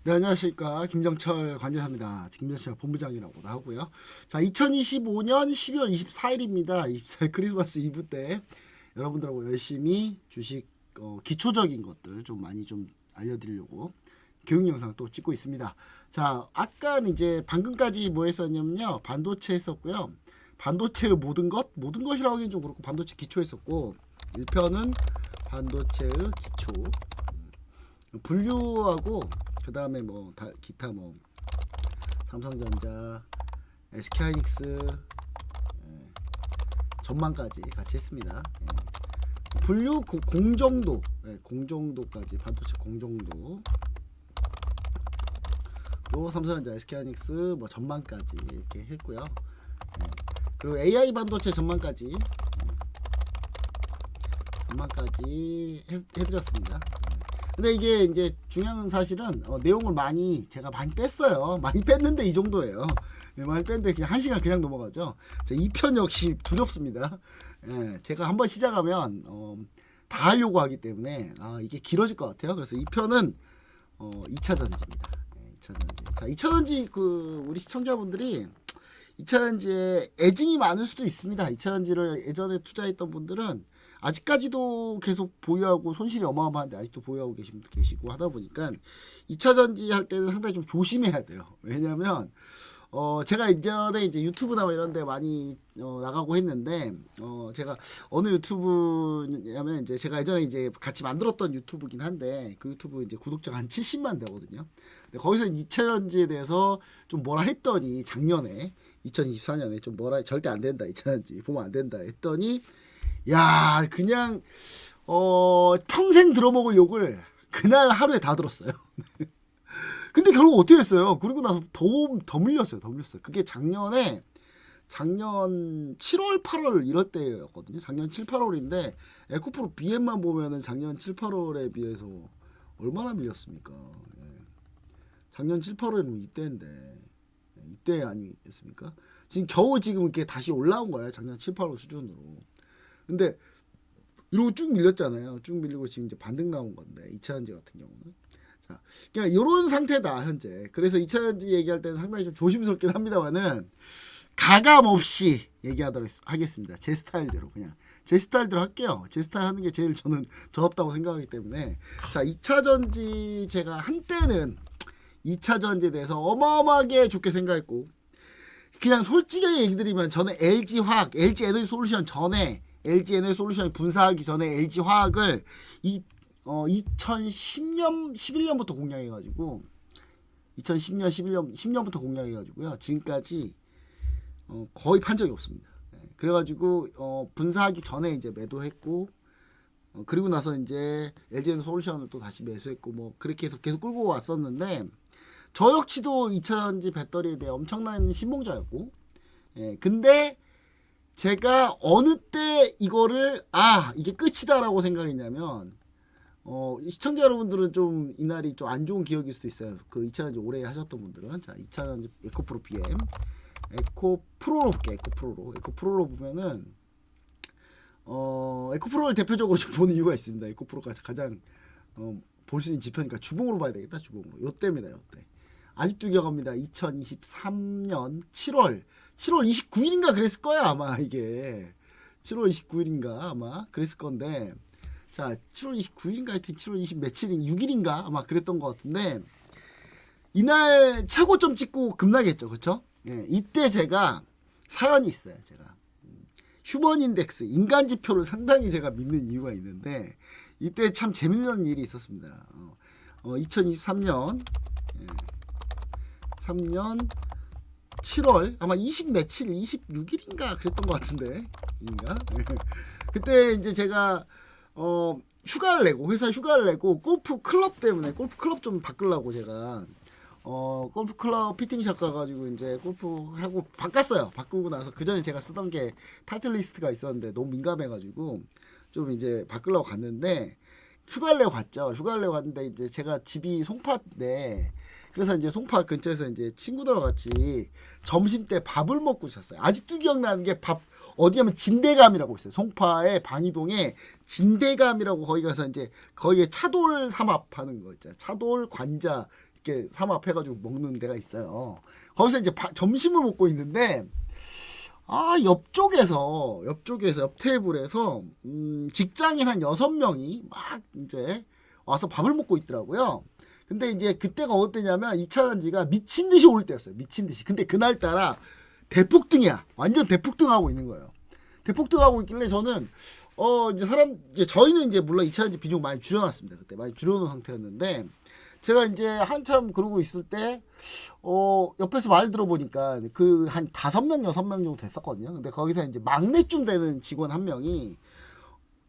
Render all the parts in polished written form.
네, 안녕하십니까. 김정철 관제사입니다. 김정철 본부장이라고도 하고요. 자, 2025년 12월 24일입니다. 24일 크리스마스 이브 때 여러분들하고 열심히 주식 기초적인 것들 좀 많이 좀 알려드리려고 교육 영상 또 찍고 있습니다. 자, 아까 이제 방금까지 뭐 했었냐면요. 반도체 했었고요. 반도체의 모든 것이라고 하기엔 좀 그렇고 반도체 기초 했었고 1편은 반도체의 기초 분류하고 그 다음에 뭐 기타 뭐 삼성전자, SK하이닉스 전망까지 같이 했습니다. 분류 공정도, 공정도까지 반도체 공정도, 또 삼성전자, SK하이닉스 뭐 전망까지 이렇게 했고요. 그리고 AI 반도체 전망까지 해드렸습니다. 근데 이게 이제 중요한 사실은 내용을 제가 많이 뺐어요. 많이 뺐는데 이 정도예요. 많이 뺐는데 그냥 1시간 그냥 넘어가죠. 2편 역시 두렵습니다. 제가 한번 시작하면 다 하려고 하기 때문에 이게 길어질 것 같아요. 그래서 2편은 2차 전지입니다. 2차 전지. 자, 2차 전지 우리 시청자분들이 2차 전지에 애증이 많을 수도 있습니다. 2차 전지를 예전에 투자했던 분들은 아직까지도 계속 보유하고 손실이 어마어마한데 아직도 보유하고 계신 분도 계시고 하다 보니까 2차 전지 할 때는 상당히 좀 조심해야 돼요. 왜냐면 제가 이전에 이제 유튜브나 뭐 이런 데 많이 나가고 했는데 제가 어느 유튜브냐면 이제 제가 예전에 이제 같이 만들었던 유튜브긴 한데 그 유튜브 이제 구독자가 한 70만 되거든요. 근데 거기서 2차 전지에 대해서 좀 뭐라 했더니 작년에 2024년에 좀 뭐라 절대 안 된다 2차 전지 보면 안 된다 했더니 야 그냥 평생 들어먹을 욕을 그날 하루에 다 들었어요. 근데 결국 어떻게 했어요? 그리고 나서 더 밀렸어요. 그게 작년 7월 8월 이럴 때였거든요. 작년 7, 8월인데 에코프로 BM만 보면은 작년 7, 8월에 비해서 얼마나 밀렸습니까? 작년 7, 8월이면 이때인데 이때 아니겠습니까? 겨우 이렇게 다시 올라온 거예요. 작년 7, 8월 수준으로. 근데 이러고 쭉 밀렸잖아요. 쭉 밀리고 지금 이제 반등 나온 건데 2차 전지 같은 경우는 자, 그냥 이런 상태다 현재. 그래서 2차 전지 얘기할 때는 상당히 좀 조심스럽긴 합니다만은 가감 없이 얘기하도록 하겠습니다. 제 스타일대로 그냥 제 스타일대로 할게요. 제 스타일 하는 게 제일 저는 저답다고 생각하기 때문에 자 2차 전지 제가 한때는 2차 전지에 대해서 어마어마하게 좋게 생각했고 그냥 솔직하게 얘기 드리면 저는 LG화학, LG에너지솔루션 전에 LG 에너지 솔루션이 분사하기 전에 LG 화학을 2010년, 11년부터 공략해가지고 2010년, 11년, 10년부터 공략해가지고요. 지금까지 거의 판 적이 없습니다. 그래가지고 분사하기 전에 이제 매도했고 그리고 나서 이제 LG 에너지 솔루션을 또 다시 매수했고 뭐 그렇게 해서 계속 끌고 왔었는데 저 역시도 2차전지 배터리에 대해 엄청난 신봉자였고 근데 제가 어느 때 이거를 이게 끝이다라고 생각했냐면 시청자 여러분들은 좀 이날이 좀 안 좋은 기억일 수도 있어요. 그 2차전지 오래 하셨던 분들은 자 2차전지 에코프로 BM 에코프로로 볼게요. 에코프로로 보면은 에코프로를 대표적으로 좀 보는 이유가 있습니다. 에코프로가 가장 볼 수 있는 지표니까 주봉으로 봐야 되겠다. 주봉으로 요때입니다. 요때 아직도 기억합니다. 2023년 7월 29일인가 그랬을 거야 아마 이게 7월 29일인가 아마 그랬을 건데 자 7월 29일인가 하여튼 7월 20 며칠인 6일인가 아마 그랬던 것 같은데 이날 최고점 찍고 급락했죠. 그쵸? 이때 제가 사연이 있어요. 제가 휴먼인덱스 인간지표를 상당히 제가 믿는 이유가 있는데 이때 참 재밌는 일이 있었습니다. 2023년 3년 7월 아마 20 며칠 26일인가 그랬던 것 같은데 인가 그때 이제 제가 휴가를 내고 회사 휴가를 내고 골프 클럽 때문에 골프 클럽 좀 바꾸려고 제가 골프 클럽 피팅샵 가가지고 이제 골프 하고 바꿨어요. 바꾸고 나서 그 전에 제가 쓰던 게 타이틀 리스트가 있었는데 너무 민감해가지고 좀 이제 바꾸려고 갔는데 휴가를 내고 갔죠. 휴가를 내고 갔는데 이제 제가 집이 송파인데 그래서 이제 송파 근처에서 이제 친구들과 같이 점심 때 밥을 먹고 있었어요. 아직도 기억나는 게 어디 가면 진대감이라고 있어요. 송파의 방이동에 진대감이라고 거기 가서 이제 거기에 차돌 삼합 하는 거 있잖아요. 차돌 관자 이렇게 삼합해가지고 먹는 데가 있어요. 거기서 이제 점심을 먹고 있는데 옆쪽에서 옆 테이블에서 직장인 한 6명이 막 이제 와서 밥을 먹고 있더라고요. 근데 이제 그때가 어느 때냐면 2차 전지가 미친 듯이 오를 때였어요. 미친 듯이. 근데 그날따라 대폭등이야. 완전 대폭등하고 있는 거예요. 대폭등하고 있길래 저는 이제 저희는 이제 물론 2차 전지 비중 많이 줄여놨습니다. 그때 많이 줄여놓은 상태였는데 제가 이제 한참 그러고 있을 때 옆에서 말 들어보니까 그 한 5명 6명 정도 됐었거든요. 근데 거기서 이제 막내쯤 되는 직원 한 명이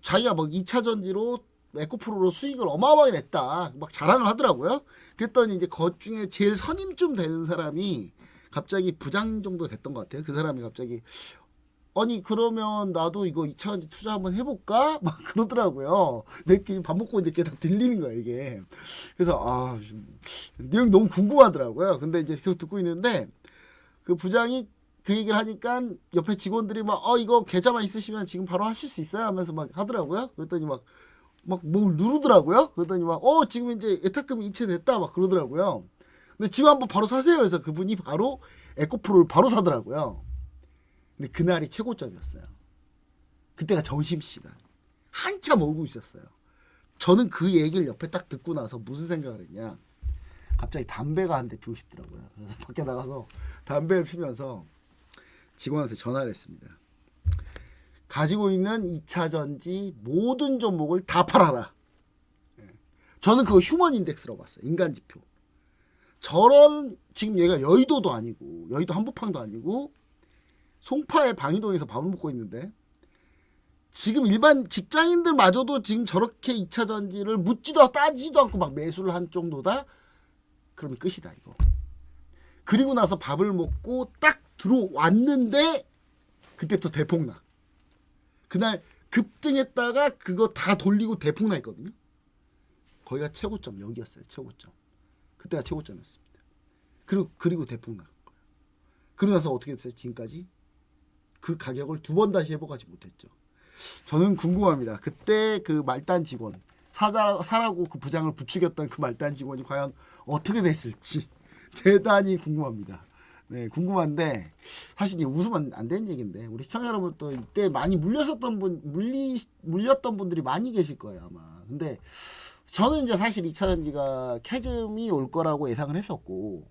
자기가 막 2차 전지로 에코프로로 수익을 어마어마하게 냈다 막 자랑을 하더라고요. 그랬더니 이제 그 중에 제일 선임쯤 되는 사람이 갑자기 부장 정도 됐던 것 같아요. 그 사람이 갑자기 아니 그러면 나도 이거 2차 전지 투자 한번 해볼까? 막 그러더라고요. 내끼리 밥 먹고 있는데 다 들리는 거야 이게. 그래서 내용이 너무 궁금하더라고요. 근데 이제 계속 듣고 있는데 그 부장이 그 얘기를 하니까 옆에 직원들이 막 이거 계좌만 있으시면 지금 바로 하실 수 있어요 하면서 막 하더라고요. 그랬더니 막 뭘 누르더라고요. 그랬더니 막 지금 이제 예탁금이 이체됐다 막 그러더라고요. 근데 지금 한번 바로 사세요 해서 그분이 바로 에코프로를 바로 사더라고요. 근데 그날이 최고점이었어요. 그때가 점심시간. 한참 오고 있었어요. 저는 그 얘기를 옆에 딱 듣고 나서 무슨 생각을 했냐. 갑자기 담배가 한 대 피우고 싶더라고요. 그래서 밖에 나가서 담배를 피면서 직원한테 전화를 했습니다. 가지고 있는 2차 전지 모든 종목을 다 팔아라. 저는 그거 휴먼 인덱스라고 봤어요. 인간 지표. 저런 지금 얘가 여의도도 아니고 여의도 한복판도 아니고 송파의 방이동에서 밥을 먹고 있는데 지금 일반 직장인들마저도 지금 저렇게 2차 전지를 묻지도 따지지도 않고 막 매수를 한 정도다. 그러면 끝이다 이거. 그리고 나서 밥을 먹고 딱 들어왔는데 그때부터 대폭락. 그날 급등했다가 그거 다 돌리고 대폭락했거든요. 거기가 최고점 여기였어요. 최고점. 그때가 최고점이었습니다. 그리고 대폭락. 그러고 나서 어떻게 됐어요? 지금까지 그 가격을 2번 다시 회복하지 못했죠. 저는 궁금합니다. 그때 그 말단 직원 사라고 그 부장을 부추겼던 그 말단 직원이 과연 어떻게 됐을지 대단히 궁금합니다. 네, 궁금한데 사실 이게 웃으면 안 되는 얘기인데 우리 시청자 여러분도 이때 많이 물렸던 분들이 많이 계실 거예요 아마. 근데 저는 이제 사실 2차 전지가 캐즘이 올 거라고 예상을 했었고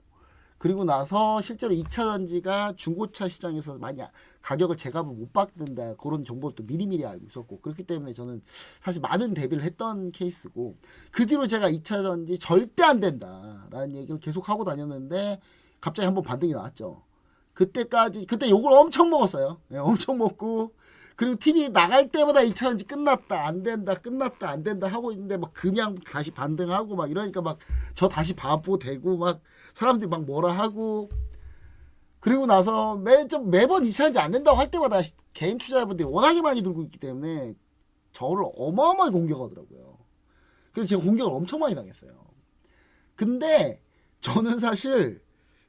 그리고 나서 실제로 2차 전지가 중고차 시장에서 많이 가격을 제값을 못 받는다 그런 정보를 또 미리미리 알고 있었고 그렇기 때문에 저는 사실 많은 대비를 했던 케이스고 그 뒤로 제가 2차 전지 절대 안 된다라는 얘기를 계속 하고 다녔는데 갑자기 한번 반등이 나왔죠. 그때 욕을 엄청 먹었어요. 네, 엄청 먹고 그리고 TV 나갈 때마다 2차 전지 끝났다 안 된다 끝났다 안 된다 하고 있는데 막 그냥 다시 반등하고 막 이러니까 막 저 다시 바보 되고 막 사람들이 막 뭐라 하고 그리고 나서 매번 2차 전지 안 된다고 할 때마다 개인 투자자분들이 워낙에 많이 들고 있기 때문에 저를 어마어마하게 공격하더라고요. 그래서 제가 공격을 엄청 많이 당했어요. 근데 저는 사실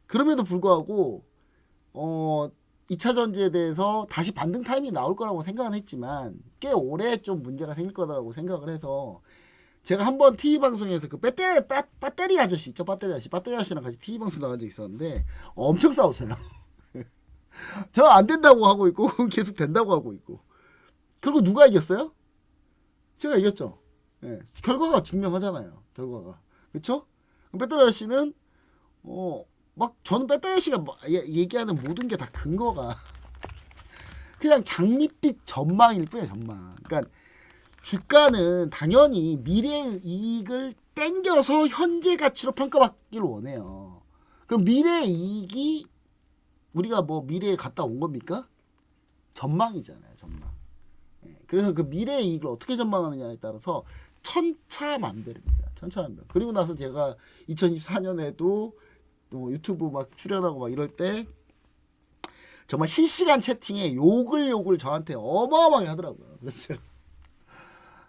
그럼에도 불구하고 2차 전지에 대해서 다시 반등 타임이 나올 거라고 생각은 했지만 꽤 오래 좀 문제가 생길 거라고 생각을 해서 제가 한번 TV 방송에서 그 배터리 아저씨 있죠? 배터리 아저씨랑 같이 TV 방송 나간 적 있었는데 엄청 싸웠어요. 저 안 된다고 하고 있고 계속 된다고 하고 있고 결국 누가 이겼어요? 제가 이겼죠. 네, 결과가 증명하잖아요. 결과가 그렇죠? 배터리 아저씨는 막 저는 배터리 아저씨가 얘기하는 모든 게 다 근거가 그냥 장밋빛 전망일 뿐이야 전망. 그러니까 주가는 당연히 미래의 이익을 땡겨서 현재 가치로 평가받기를 원해요. 그럼 미래의 이익이 우리가 뭐 미래에 갔다 온 겁니까? 전망이잖아요 전망. 그래서 그 미래의 이익을 어떻게 전망하느냐에 따라서 천차만별입니다. 천차만별. 그리고 나서 제가 2024년에도 유튜브 막 출연하고 막 이럴 때 정말 실시간 채팅에 욕을 저한테 어마어마하게 하더라고요. 그래서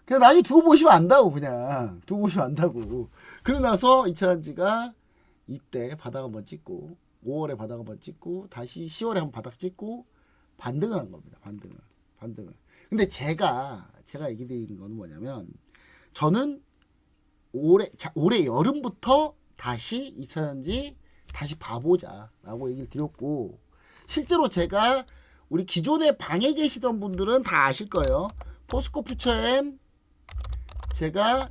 그냥 나중에 두고 보시면 안다고 그냥 두고 보시면 안다고. 그러고 나서 2차 전지가 이때 바닥 한번 찍고 5월에 바닥 한번 찍고 다시 10월에 한번 바닥 찍고 반등을 한 겁니다. 반등을. 근데 제가 얘기 드리는 거는 뭐냐면 저는 올해 여름부터 다시 2차전지 다시 봐보자 라고 얘기를 드렸고, 실제로 제가 우리 기존에 방에 계시던 분들은 다 아실 거예요. 포스코 퓨처엠 제가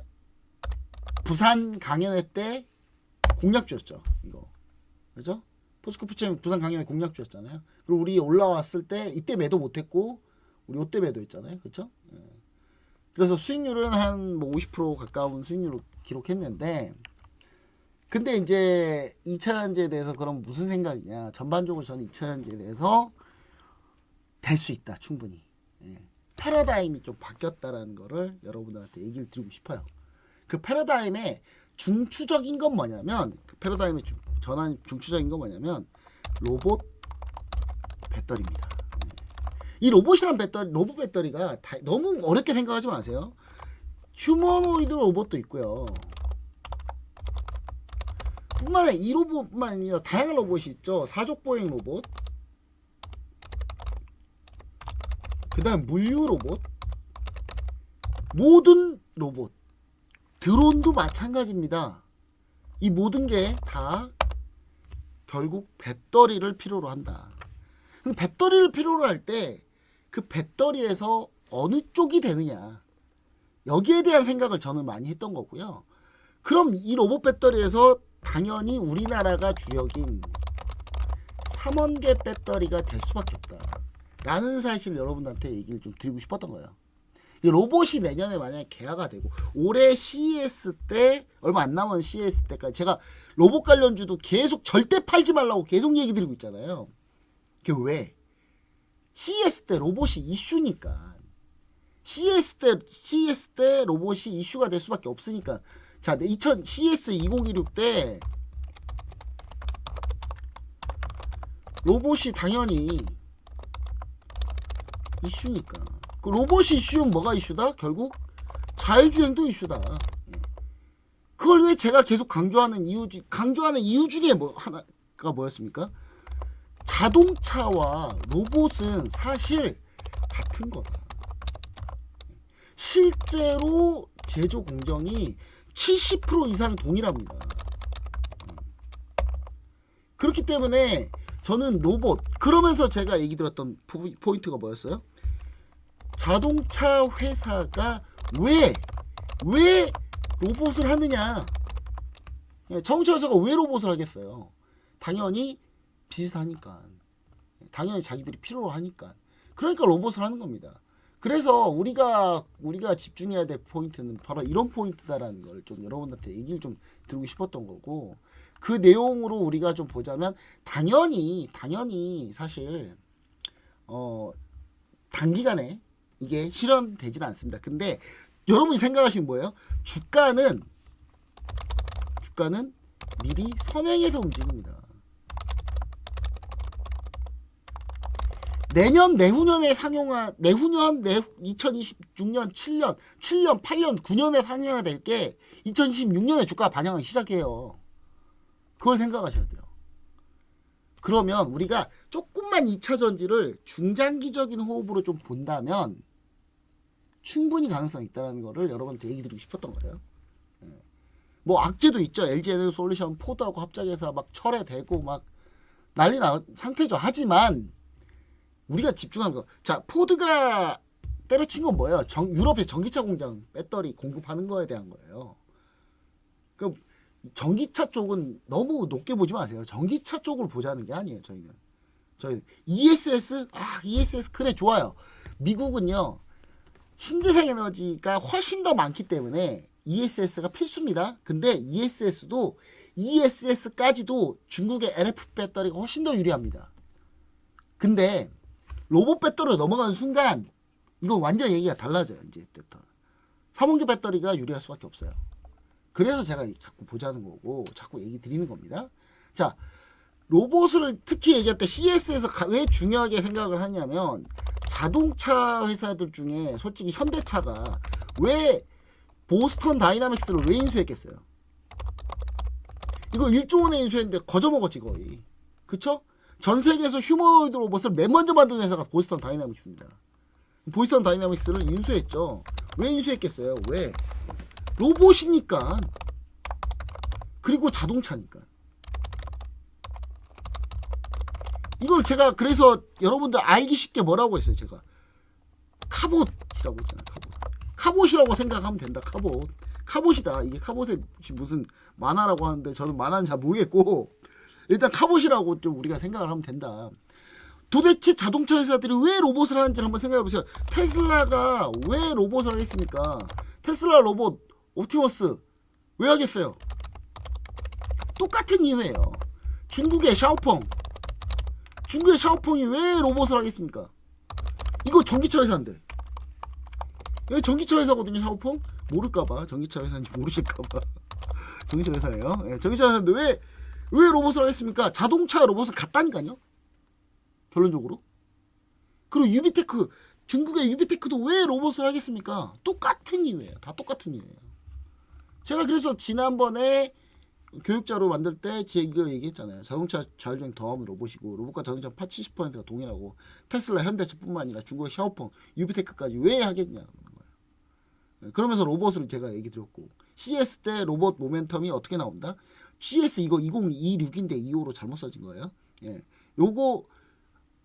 부산 강연회 때 공략주였죠. 이거 그죠? 포스코 퓨처엠 부산 강연회 공략주였잖아요. 그리고 우리 올라왔을 때 이때 매도 못했고 우리 이때 매도했잖아요. 그쵸? 그래서 수익률은 한 뭐 50% 가까운 수익률을 기록했는데, 근데 이제 2차전지에 대해서 그럼 무슨 생각이냐, 전반적으로 저는 2차전지에 대해서 될 수 있다 충분히. 패러다임이 좀 바뀌었다라는 거를 여러분들한테 얘기를 드리고 싶어요. 그 패러다임의 중추적인 건 뭐냐면, 그 패러다임의 전환 중추적인 건 뭐냐면 로봇 배터리입니다. 이 로봇이란 배터리, 로봇 배터리가 너무 어렵게 생각하지 마세요. 휴머노이드 로봇도 있고요. 뿐만 아니라 이 로봇만 아니라 다양한 로봇이 있죠. 사족보행 로봇, 그 다음 물류 로봇, 모든 로봇, 드론도 마찬가지입니다. 이 모든 게 다 결국 배터리를 필요로 한다. 그럼 배터리를 필요로 할 때 그 배터리에서 어느 쪽이 되느냐, 여기에 대한 생각을 저는 많이 했던 거고요. 그럼 이 로봇 배터리에서 당연히 우리나라가 주력인 3원계 배터리가 될 수밖에 없다 라는 사실 여러분들한테 얘기를 좀 드리고 싶었던 거예요. 이 로봇이 내년에 만약에 개화가 되고, 올해 CES 때 얼마 안 남은 CES 때까지 제가 로봇 관련주도 계속 절대 팔지 말라고 계속 얘기 드리고 있잖아요. 그게 왜? CES 때 로봇이 이슈니까. CES 때 로봇이 이슈가 될 수밖에 없으니까. 자, CES 2016 때 로봇이 당연히 이슈니까. 그 로봇이 이슈면 뭐가 이슈다? 결국 자율주행도 이슈다. 그걸 왜 제가 계속 강조하는 이유 중에 하나가 뭐였습니까? 자동차와 로봇은 사실 같은 거다. 실제로 제조 공정이 70% 이상 동일합니다. 그렇기 때문에 저는 로봇, 그러면서 제가 얘기 들었던 포인트가 뭐였어요? 자동차 회사가 왜 로봇을 하느냐? 자동차 회사가 왜 로봇을 하겠어요? 당연히 비슷하니까, 당연히 자기들이 필요로 하니까, 그러니까 로봇을 하는 겁니다. 그래서 우리가 집중해야 될 포인트는 바로 이런 포인트다라는 걸 좀 여러분한테 얘기를 좀 드리고 싶었던 거고, 그 내용으로 우리가 좀 보자면 당연히 사실 단기간에 이게 실현되지는 않습니다. 근데 여러분이 생각하시는 뭐예요? 주가는 미리 선행해서 움직입니다. 내년, 내후년에 상용화, 내후년, 2026년, 7년, 8년, 9년에 상용화 될 게 2026년에 주가가 반영하기 시작해요. 그걸 생각하셔야 돼요. 그러면 우리가 조금만 2차 전지를 중장기적인 호흡으로 좀 본다면 충분히 가능성이 있다는 거를 여러분한테 얘기 드리고 싶었던 거예요. 뭐 악재도 있죠. LG 에너지 솔루션, 포드하고 합작해서 막 철회되고 막 난리 난 상태죠. 하지만 우리가 집중한 거, 자, 포드가 때려친 건 뭐예요? 유럽의 전기차 공장 배터리 공급하는 거에 대한 거예요. 그 전기차 쪽은 너무 높게 보지 마세요. 전기차 쪽을 보자는 게 아니에요. 저희는 ESS, ESS 그래 좋아요. 미국은요 신재생 에너지가 훨씬 더 많기 때문에 ESS가 필수입니다. 근데 ESS까지도 중국의 LF 배터리가 훨씬 더 유리합니다. 근데 로봇 배터리로 넘어가는 순간 이건 완전 얘기가 달라져요. 이제부터 3원기 배터리가 유리할 수밖에 없어요. 그래서 제가 자꾸 보자는 거고 자꾸 얘기 드리는 겁니다. 자, 로봇을 특히 얘기할 때 CES에서 왜 중요하게 생각을 하냐면, 자동차 회사들 중에 솔직히 현대차가 왜 보스턴 다이나믹스를 왜 인수했겠어요? 이거 1조 원에 인수했는데 거저먹었지 거의. 그쵸? 전 세계에서 휴머노이드 로봇을 맨 먼저 만든 회사가 보스턴 다이나믹스입니다. 보스턴 다이나믹스를 인수했죠. 왜 인수했겠어요? 왜? 로봇이니까. 그리고 자동차니까. 이걸 제가 그래서 여러분들 알기 쉽게 뭐라고 했어요. 제가 카봇이라고 했잖아요. 카봇이라고 생각하면 된다. 카봇이다. 이게 카봇이 무슨 만화라고 하는데 저는 만화는 잘 모르겠고 일단 카봇이라고 좀 우리가 생각을 하면 된다. 도대체 자동차 회사들이 왜 로봇을 하는지를 한번 생각해 보세요. 테슬라가 왜 로봇을 하겠습니까? 테슬라 로봇 옵티머스 왜 하겠어요? 똑같은 이유예요. 중국의 샤오펑이 왜 로봇을 하겠습니까? 이거 전기차 회사인데. 왜 전기차 회사거든요, 샤오펑? 모를까봐. 전기차 회사인지 모르실까봐. 전기차 회사예요. 네, 전기차 회사인데 왜 로봇을 하겠습니까? 자동차 로봇은 같다니까요. 결론적으로. 그리고 유비테크, 중국의 유비테크도 왜 로봇을 하겠습니까? 똑같은 이유예요. 다 똑같은 이유예요. 제가 그래서 지난번에 교육자료 만들 때 제가 이거 얘기했잖아요. 자동차 자율주행 더하면 로봇이고 로봇과 자동차 70%가 동일하고 테슬라, 현대차뿐만 아니라 중국의 샤오펑, 유비테크까지 왜 하겠냐는 거예요. 그러면서 로봇을 제가 얘기 드렸고 CES 때 로봇 모멘텀이 어떻게 나온다? CES 이거 2026인데 25로 잘못 써진 거예요. 예. 요거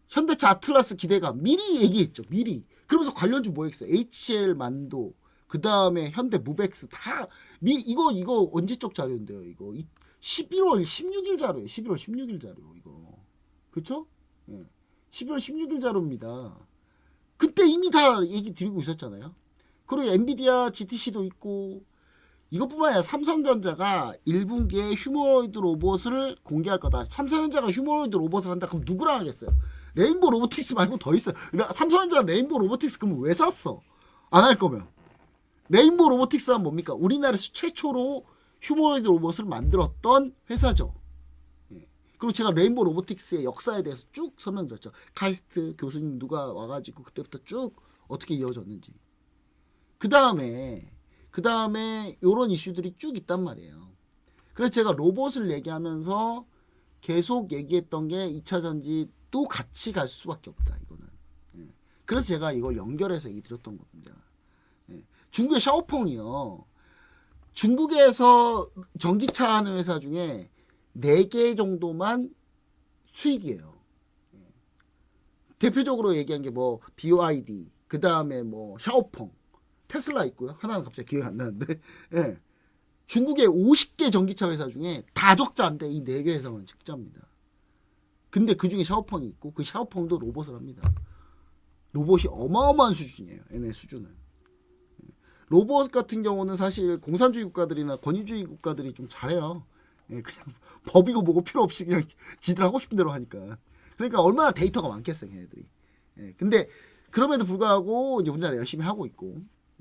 현대차 아틀라스 기대감 미리 얘기했죠. 미리. 그러면서 관련주 뭐 했어요? HL 만도 그 다음에 현대 무벡스 다 이거 언제적 자료인데요? 이거 11월 16일 자료예요. 11월 16일 자료 이거. 그쵸? 예. 11월 16일 자료입니다. 그때 이미 다 얘기 드리고 있었잖아요. 그리고 엔비디아 GTC도 있고 이것뿐만 아니라 삼성전자가 1분기에 휴머노이드 로봇을 공개할 거다. 삼성전자가 휴머노이드 로봇을 한다. 그럼 누구랑 하겠어요? 레인보우 로보틱스 말고 더 있어요. 삼성전자 레인보우 로보틱스 그러면 왜 샀어? 안 할 거면. 레인보우 로보틱스는 뭡니까? 우리나라에서 최초로 휴머노이드 로봇을 만들었던 회사죠. 예. 그리고 제가 레인보우 로보틱스의 역사에 대해서 쭉 설명드렸죠. 카이스트 교수님 누가 와가지고 그때부터 쭉 어떻게 이어졌는지. 그 다음에 이런 이슈들이 쭉 있단 말이에요. 그래서 제가 로봇을 얘기하면서 계속 얘기했던 게 2차 전지도 같이 갈 수밖에 없다. 이거는. 예. 그래서 제가 이걸 연결해서 얘기 드렸던 겁니다. 예. 중국의 샤오펑이요. 중국에서 전기차 하는 회사 중에 4개 정도만 수익이에요. 예. 대표적으로 얘기한 게 뭐 BYD, 그 다음에 뭐 샤오펑, 테슬라 있고요. 하나는 갑자기 기억이 안 나는데. 예. 중국의 50개 전기차 회사 중에 다 적자인데 이 4개 회사만 적자입니다. 근데 그 중에 샤오펑이 있고 그 샤오펑도 로봇을 합니다. 로봇이 어마어마한 수준이에요. 얘네 수준은. 로봇 같은 경우는 사실 공산주의 국가들이나 권위주의 국가들이 좀 잘해요. 예, 그냥 법이고 뭐고 필요 없이 그냥 지들 하고 싶은 대로 하니까. 그러니까 얼마나 데이터가 많겠어요, 걔네들이. 예, 근데 그럼에도 불구하고 이제 우리나라 열심히 하고 있고,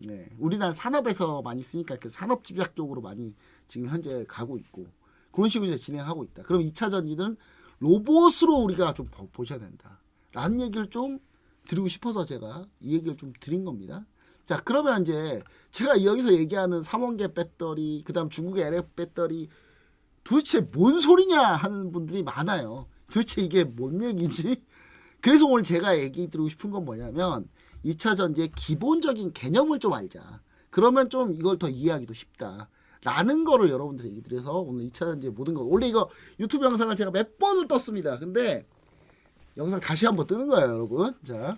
예, 우리나라 산업에서 많이 쓰니까 그 산업 집약 쪽으로 많이 지금 현재 가고 있고 그런 식으로 이제 진행하고 있다. 그럼 2차 전지는 로봇으로 우리가 좀 보셔야 된다. 라는 얘기를 좀 드리고 싶어서 제가 이 얘기를 좀 드린 겁니다. 자, 그러면 이제 제가 여기서 얘기하는 삼원계 배터리, 그 다음 중국의 LF 배터리 도대체 뭔 소리냐 하는 분들이 많아요. 도대체 이게 뭔 얘기지? 그래서 오늘 제가 얘기 드리고 싶은 건 뭐냐면 2차 전지의 기본적인 개념을 좀 알자. 그러면 좀 이걸 더 이해하기도 쉽다. 라는 거를 여러분들에게 얘기 드려서 오늘 2차 전지의 모든 것. 원래 이거 유튜브 영상을 제가 몇 번을 떴습니다. 근데 영상 다시 한번 뜨는 거예요, 여러분. 자.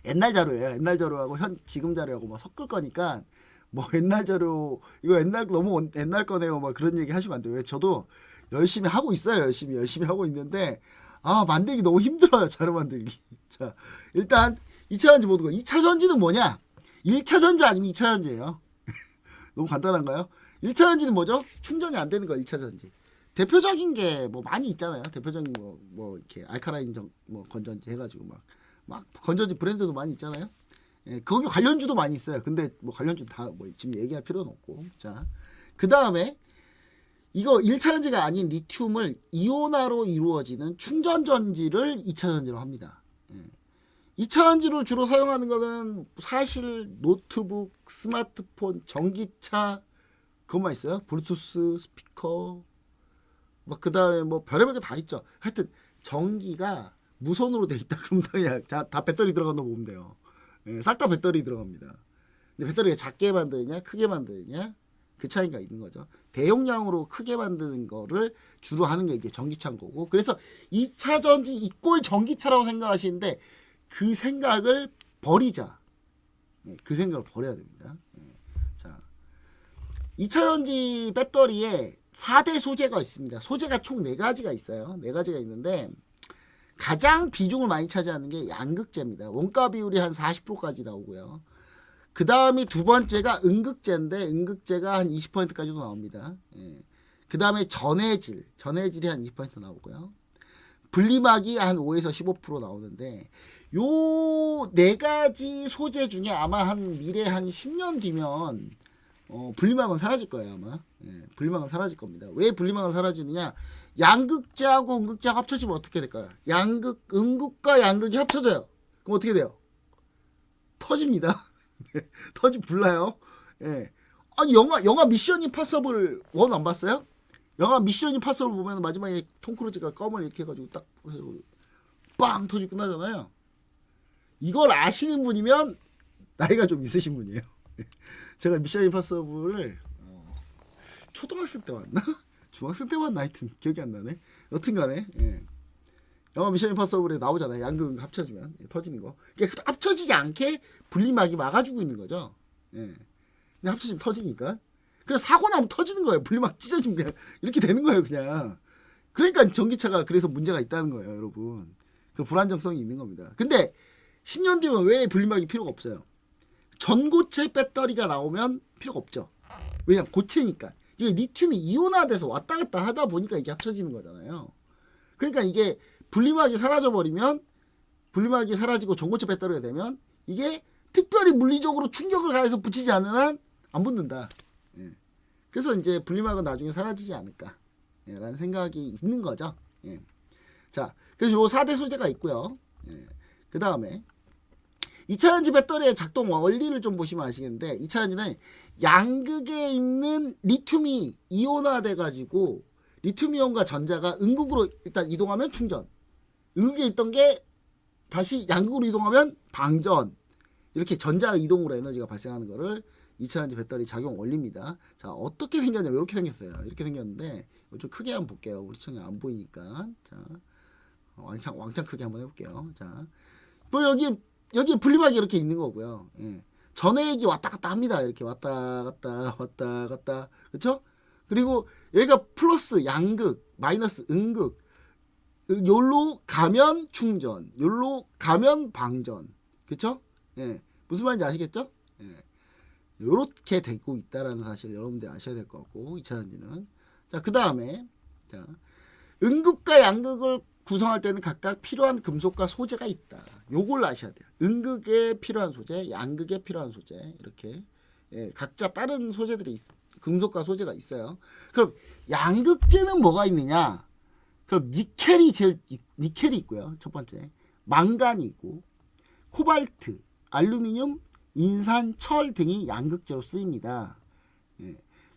옛날 자료예요. 옛날 자료하고 지금 자료하고 뭐 섞을 거니까 뭐 옛날 자료 이거 너무 옛날 거네요. 뭐 그런 얘기 하시면 안 돼요. 왜 저도 열심히 하고 있어요. 열심히 하고 있는데 만들기 너무 힘들어요. 자료 만들기. 자, 일단 2차 전지 모든 거. 2차 전지는 뭐냐? 1차 전지 아니면 2차 전지예요. 너무 간단한가요? 1차 전지는 뭐죠? 충전이 안 되는 거 1차 전지. 대표적인 게 뭐 많이 있잖아요. 대표적인 뭐 이렇게 알카라인 뭐 건전지 해가지고 막 건전지 브랜드도 많이 있잖아요. 예, 거기 관련주도 많이 있어요. 근데 뭐 관련주 다 뭐 지금 얘기할 필요는 없고. 자, 그 다음에 이거 1차 전지가 아닌 리튬을 이온화로 이루어지는 충전 전지를 2차 전지로 합니다. 예. 2차 전지를 주로 사용하는 거는 사실 노트북, 스마트폰, 전기차 그것만 있어요. 블루투스 스피커 그 다음에 뭐 별의별 게 다 있죠. 하여튼 전기가 무선으로 돼 있다 그러면 그냥 다 배터리 들어간다 보면 돼요. 예, 싹 다 배터리 들어갑니다. 근데 배터리가 작게 만드느냐 크게 만드느냐 그 차이가 있는 거죠. 대용량으로 크게 만드는 거를 주로 하는 게 이게 전기차인 거고, 그래서 2차 전지 이꼴 전기차라고 생각하시는데 그 생각을 버리자. 그 생각을 버려야 됩니다. 자, 2차 전지 배터리에 4대 소재가 있습니다. 소재가 총 4가지가 있어요. 4가지가 있는데 가장 비중을 많이 차지하는 게 양극재입니다. 원가 비율이 한 40%까지 나오고요. 그 다음이 두 번째가 음극재인데 음극재가 한 20%까지도 나옵니다. 그 다음에 전해질이 한 20% 나오고요. 분리막이 한 5에서 15% 나오는데 요 4가지 소재 중에 아마 한 미래 한 10년 뒤면 분리막은 사라질 거예요 아마. 분리막은 사라질 겁니다. 왜 분리막은 사라지느냐? 양극재하고 음극재하고 합쳐지면 어떻게 될까요? 음극과 양극이 합쳐져요. 그럼 어떻게 돼요? 터집니다. 불나요. 예. 아니 영화 미션 임파서블 1 안 봤어요? 영화 미션 임파서블 보면 마지막에 톰 크루즈가 껌을 이렇게 해가지고 딱 빵 터지고 끝나잖아요. 이걸 아시는 분이면 나이가 좀 있으신 분이에요. 제가 미션 임파서블을 초등학생 때 봤나? 중학생 때 봤나? 하여튼 기억이 안 나네. 여튼간에 영화 미션 임파서블에 나오잖아요. 양극 합쳐지면 터지는 거. 그러니까 합쳐지지 않게 분리막이 막아주고 있는 거죠. 근데 합쳐지면 터지니까. 그래서 사고 나면 터지는 거예요. 분리막 찢어지면 그냥 이렇게 되는 거예요, 그냥. 그러니까 전기차가 그래서 문제가 있다는 거예요, 여러분. 그 불안정성이 있는 겁니다. 근데 10년 뒤면 왜 분리막이 필요가 없어요? 전고체 배터리가 나오면 필요가 없죠. 왜냐면 고체니까. 이게 리튬이 이온화돼서 왔다 갔다 하다 보니까 이게 합쳐지는 거잖아요. 그러니까 이게 분리막이 사라져버리면, 분리막이 사라지고 전고체 배터리가 되면 이게 특별히 물리적으로 충격을 가해서 붙이지 않는 한 안 붙는다. 그래서 이제 분리막은 나중에 사라지지 않을까 라는 생각이 있는 거죠. 자, 그래서 요 4대 소재가 있고요. 그 다음에 2차 전지 배터리의 작동 원리를 좀 보시면 아시겠는데, 2차 전지는 양극에 있는 리튬이 이온화돼 가지고 리튬이온과 전자가 음극으로 일단 이동하면 충전, 음극에 있던 게 다시 양극으로 이동하면 방전, 이렇게 전자 이동으로 에너지가 발생하는 거를 2차 전지 배터리 작용 원리입니다. 자, 어떻게 생겼냐면 이렇게 생겼어요. 이렇게 생겼는데 좀 크게 한번 볼게요. 우리 시청자 안 보이니까. 자, 왕창 크게 한번 해볼게요. 자, 뭐 여기 분리막이 이렇게 있는 거고요. 전해액이 왔다 갔다 합니다. 이렇게 왔다 갔다. 그렇죠? 그리고 여기가 플러스 양극, 마이너스 음극. 요로 가면 충전, 요로 가면 방전. 그렇죠? 무슨 말인지 아시겠죠? 요렇게 되고 있다라는 사실을 여러분들이 아셔야 될 것 같고, 2차 전지는. 자, 그 다음에 자, 음극과 양극을 구성할 때는 각각 필요한 금속과 소재가 있다. 요걸 아셔야 돼요. 음극에 필요한 소재, 양극에 필요한 소재, 이렇게 각자 다른 소재들이 금속과 소재가 있어요. 그럼 양극재는 뭐가 있느냐? 그럼 니켈이 있고요. 첫 번째, 망간이 있고, 코발트, 알루미늄, 인산, 철 등이 양극재로 쓰입니다.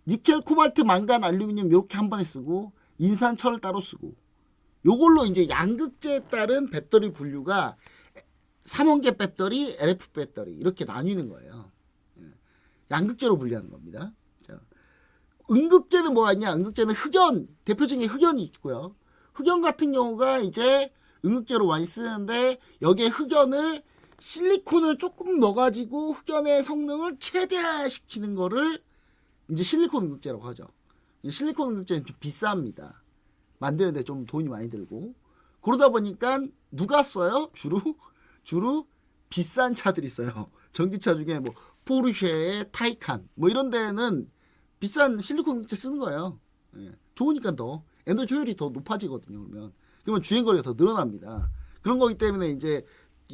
니켈, 코발트, 망간, 알루미늄 이렇게 한 번에 쓰고, 인산, 철을 따로 쓰고, 요걸로 이제 양극재에 따른 배터리 분류가 3원계 배터리, LF 배터리 이렇게 나뉘는 거예요. 양극재로 분류하는 겁니다. 자, 음극재는 뭐가 있냐? 음극재는 흑연, 대표적인 흑연이 있고요. 흑연 같은 경우가 이제 음극재로 많이 쓰는데, 여기에 흑연을 실리콘을 조금 넣어가지고 흑연의 성능을 최대화시키는 거를 이제 실리콘 음극재라고 하죠. 실리콘 음극재는 좀 비쌉니다. 만드는데 좀 돈이 많이 들고. 그러다 보니까 누가 써요? 주로 비싼 차들이 써요. 전기차 중에 뭐 포르쉐의 타이칸 뭐 이런 데는 비싼 실리콘 음극재 쓰는 거예요. 좋으니까 더 에너지 효율이 더 높아지거든요. 그러면 주행거리가 더 늘어납니다. 그런 거기 때문에 이제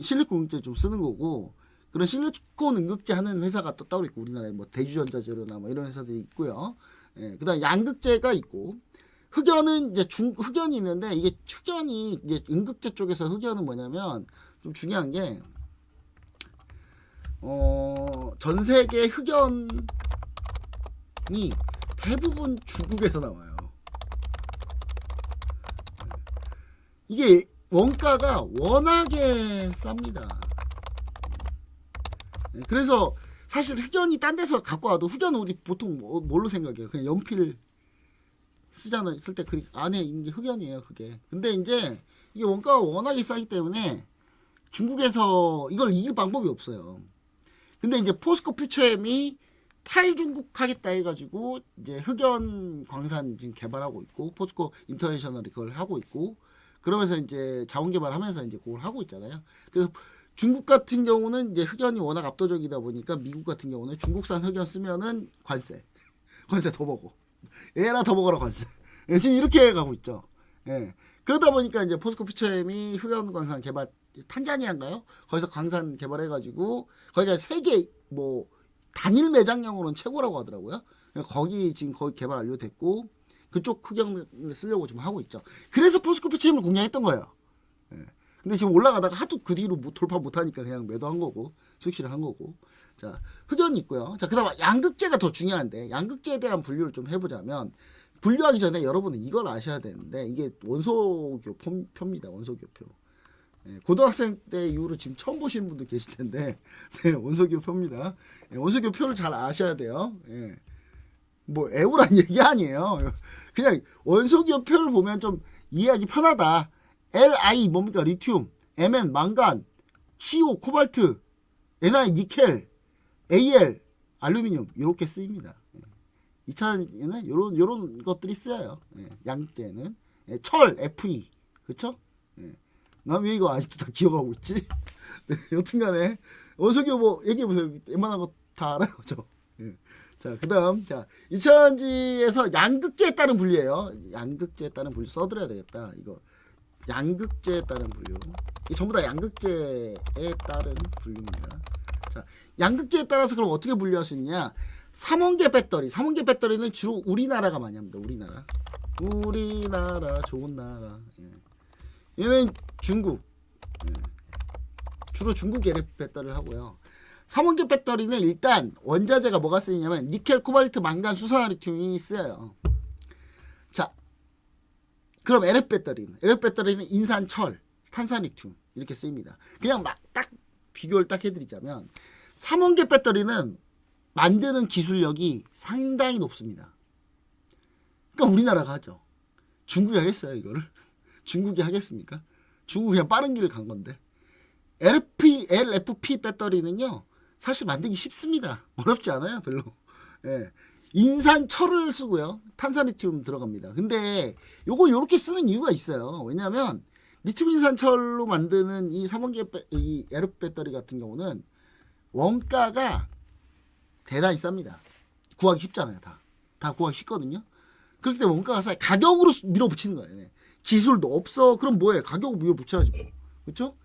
실리콘 음극재 좀 쓰는 거고, 그런 실리콘 음극재 하는 회사가 또 따로 있고, 우리나라에 뭐 대주전자 재료나 뭐 이런 회사들이 있고요. 그다음 양극재가 있고, 흑연은 이제 흑연이 있는데, 이게 흑연이 이제 음극재 쪽에서 흑연은 뭐냐면 좀 중요한 게 전 세계 흑연이 대부분 중국에서 나와요. 이게 원가가 워낙에 쌉니다. 그래서 사실 흑연이 딴 데서 갖고 와도, 흑연은 우리 보통 뭘로 생각해요? 그냥 연필 쓰잖아요. 쓸 때 그 안에 있는 게 흑연이에요. 그게. 근데 이제 이게 원가가 워낙에 싸기 때문에 중국에서 이걸 이길 방법이 없어요. 근데 이제 포스코 퓨처엠이 탈중국 하겠다 해가지고 이제 흑연 광산 지금 개발하고 있고 포스코 인터내셔널이 그걸 하고 있고 그러면서 이제 자원 개발하면서 이제 그걸 하고 있잖아요. 그래서 중국 같은 경우는 이제 흑연이 워낙 압도적이다 보니까 미국 같은 경우는 중국산 흑연 쓰면은 관세 더 먹어. 얘라 더 먹어라 관세. 예, 지금 이렇게 가고 있죠. 예. 그러다 보니까 이제 포스코 퓨처엠이 흑연 광산 개발 탄자니아인가요? 거기서 광산 개발해가지고 거기가 세계 뭐 단일 매장용으로는 최고라고 하더라고요. 거기 지금 거기 개발 완료됐고 그쪽 흑연을 쓰려고 좀 하고 있죠. 그래서 포스코 퓨처엠을 공략했던 거예요. 예. 근데 지금 올라가다가 하도 그 뒤로 돌파 못하니까 그냥 매도한 거고 수익실을 한 거고. 자 흑연이 있고요. 자 그다음 양극재가 더 중요한데 양극재에 대한 분류를 좀 해보자면 분류하기 전에 여러분은 이걸 아셔야 되는데 이게 원소교표입니다. 원소교표. 예, 고등학생 때 이후로 지금 처음 보시는 분도 계실 텐데 네, 원소교표입니다. 예, 원소교표를 잘 아셔야 돼요. 예. 뭐 애우란 얘기 아니에요. 그냥 원소교표를 보면 좀 이해하기 편하다. Li 뭡니까? 리튬, Mn 망간, CO 코발트, Ni 니켈, Al 알루미늄 이렇게 쓰입니다. 예. 2차에는 요런 것들이 쓰여요. 예. 양재는 예. 철 Fe 그렇죠? 예. 난 왜 이거 아직도 다 기억하고 있지? 네, 여튼간에 원소교 뭐 얘기해보세요. 웬만한 거 다 알아요. 저. 예. 자, 그 다음, 자, 이차전지에서 양극재에 따른 분류예요. 양극재에 따른 분류 써드려야 되겠다. 이거. 양극재에 따른 분류. 이 전부 다 양극재에 따른 분류입니다. 자, 양극재에 따라서 그럼 어떻게 분류할 수 있냐? 삼원계 배터리. 삼원계 배터리는 주로 우리나라가 많이 합니다. 우리나라, 좋은 나라. 예. 얘는 중국. 예. 주로 중국 LF 배터리를 하고요. 삼원계 배터리는 일단 원자재가 뭐가 쓰이냐면 니켈, 코발트, 망간, 수산화리튬이 쓰여요. 자, 그럼 LF 배터리는 인산, 철, 탄산리튬 이렇게 쓰입니다. 그냥 막 딱 비교를 딱 해드리자면 삼원계 배터리는 만드는 기술력이 상당히 높습니다. 그러니까 우리나라가 하죠. 중국이 하겠어요 이거를? 중국이 하겠습니까? 중국 그냥 빠른 길을 간 건데. LFP 배터리는요 사실 만들기 쉽습니다. 어렵지 않아요 별로. 예. 인산 철을 쓰고요. 탄산리튬 들어갑니다. 근데 요걸 요렇게 쓰는 이유가 있어요. 왜냐하면 리튬 인산 철로 만드는 이 삼원계 이 LF 배터리 같은 경우는 원가가 대단히 쌉니다. 구하기 쉽잖아요. 다 구하기 쉽거든요. 그렇기 때문에 원가가 싸요. 가격으로 밀어붙이는 거예요. 기술도 없어. 그럼 뭐해? 가격으로 밀어붙여야지 뭐. 그렇죠?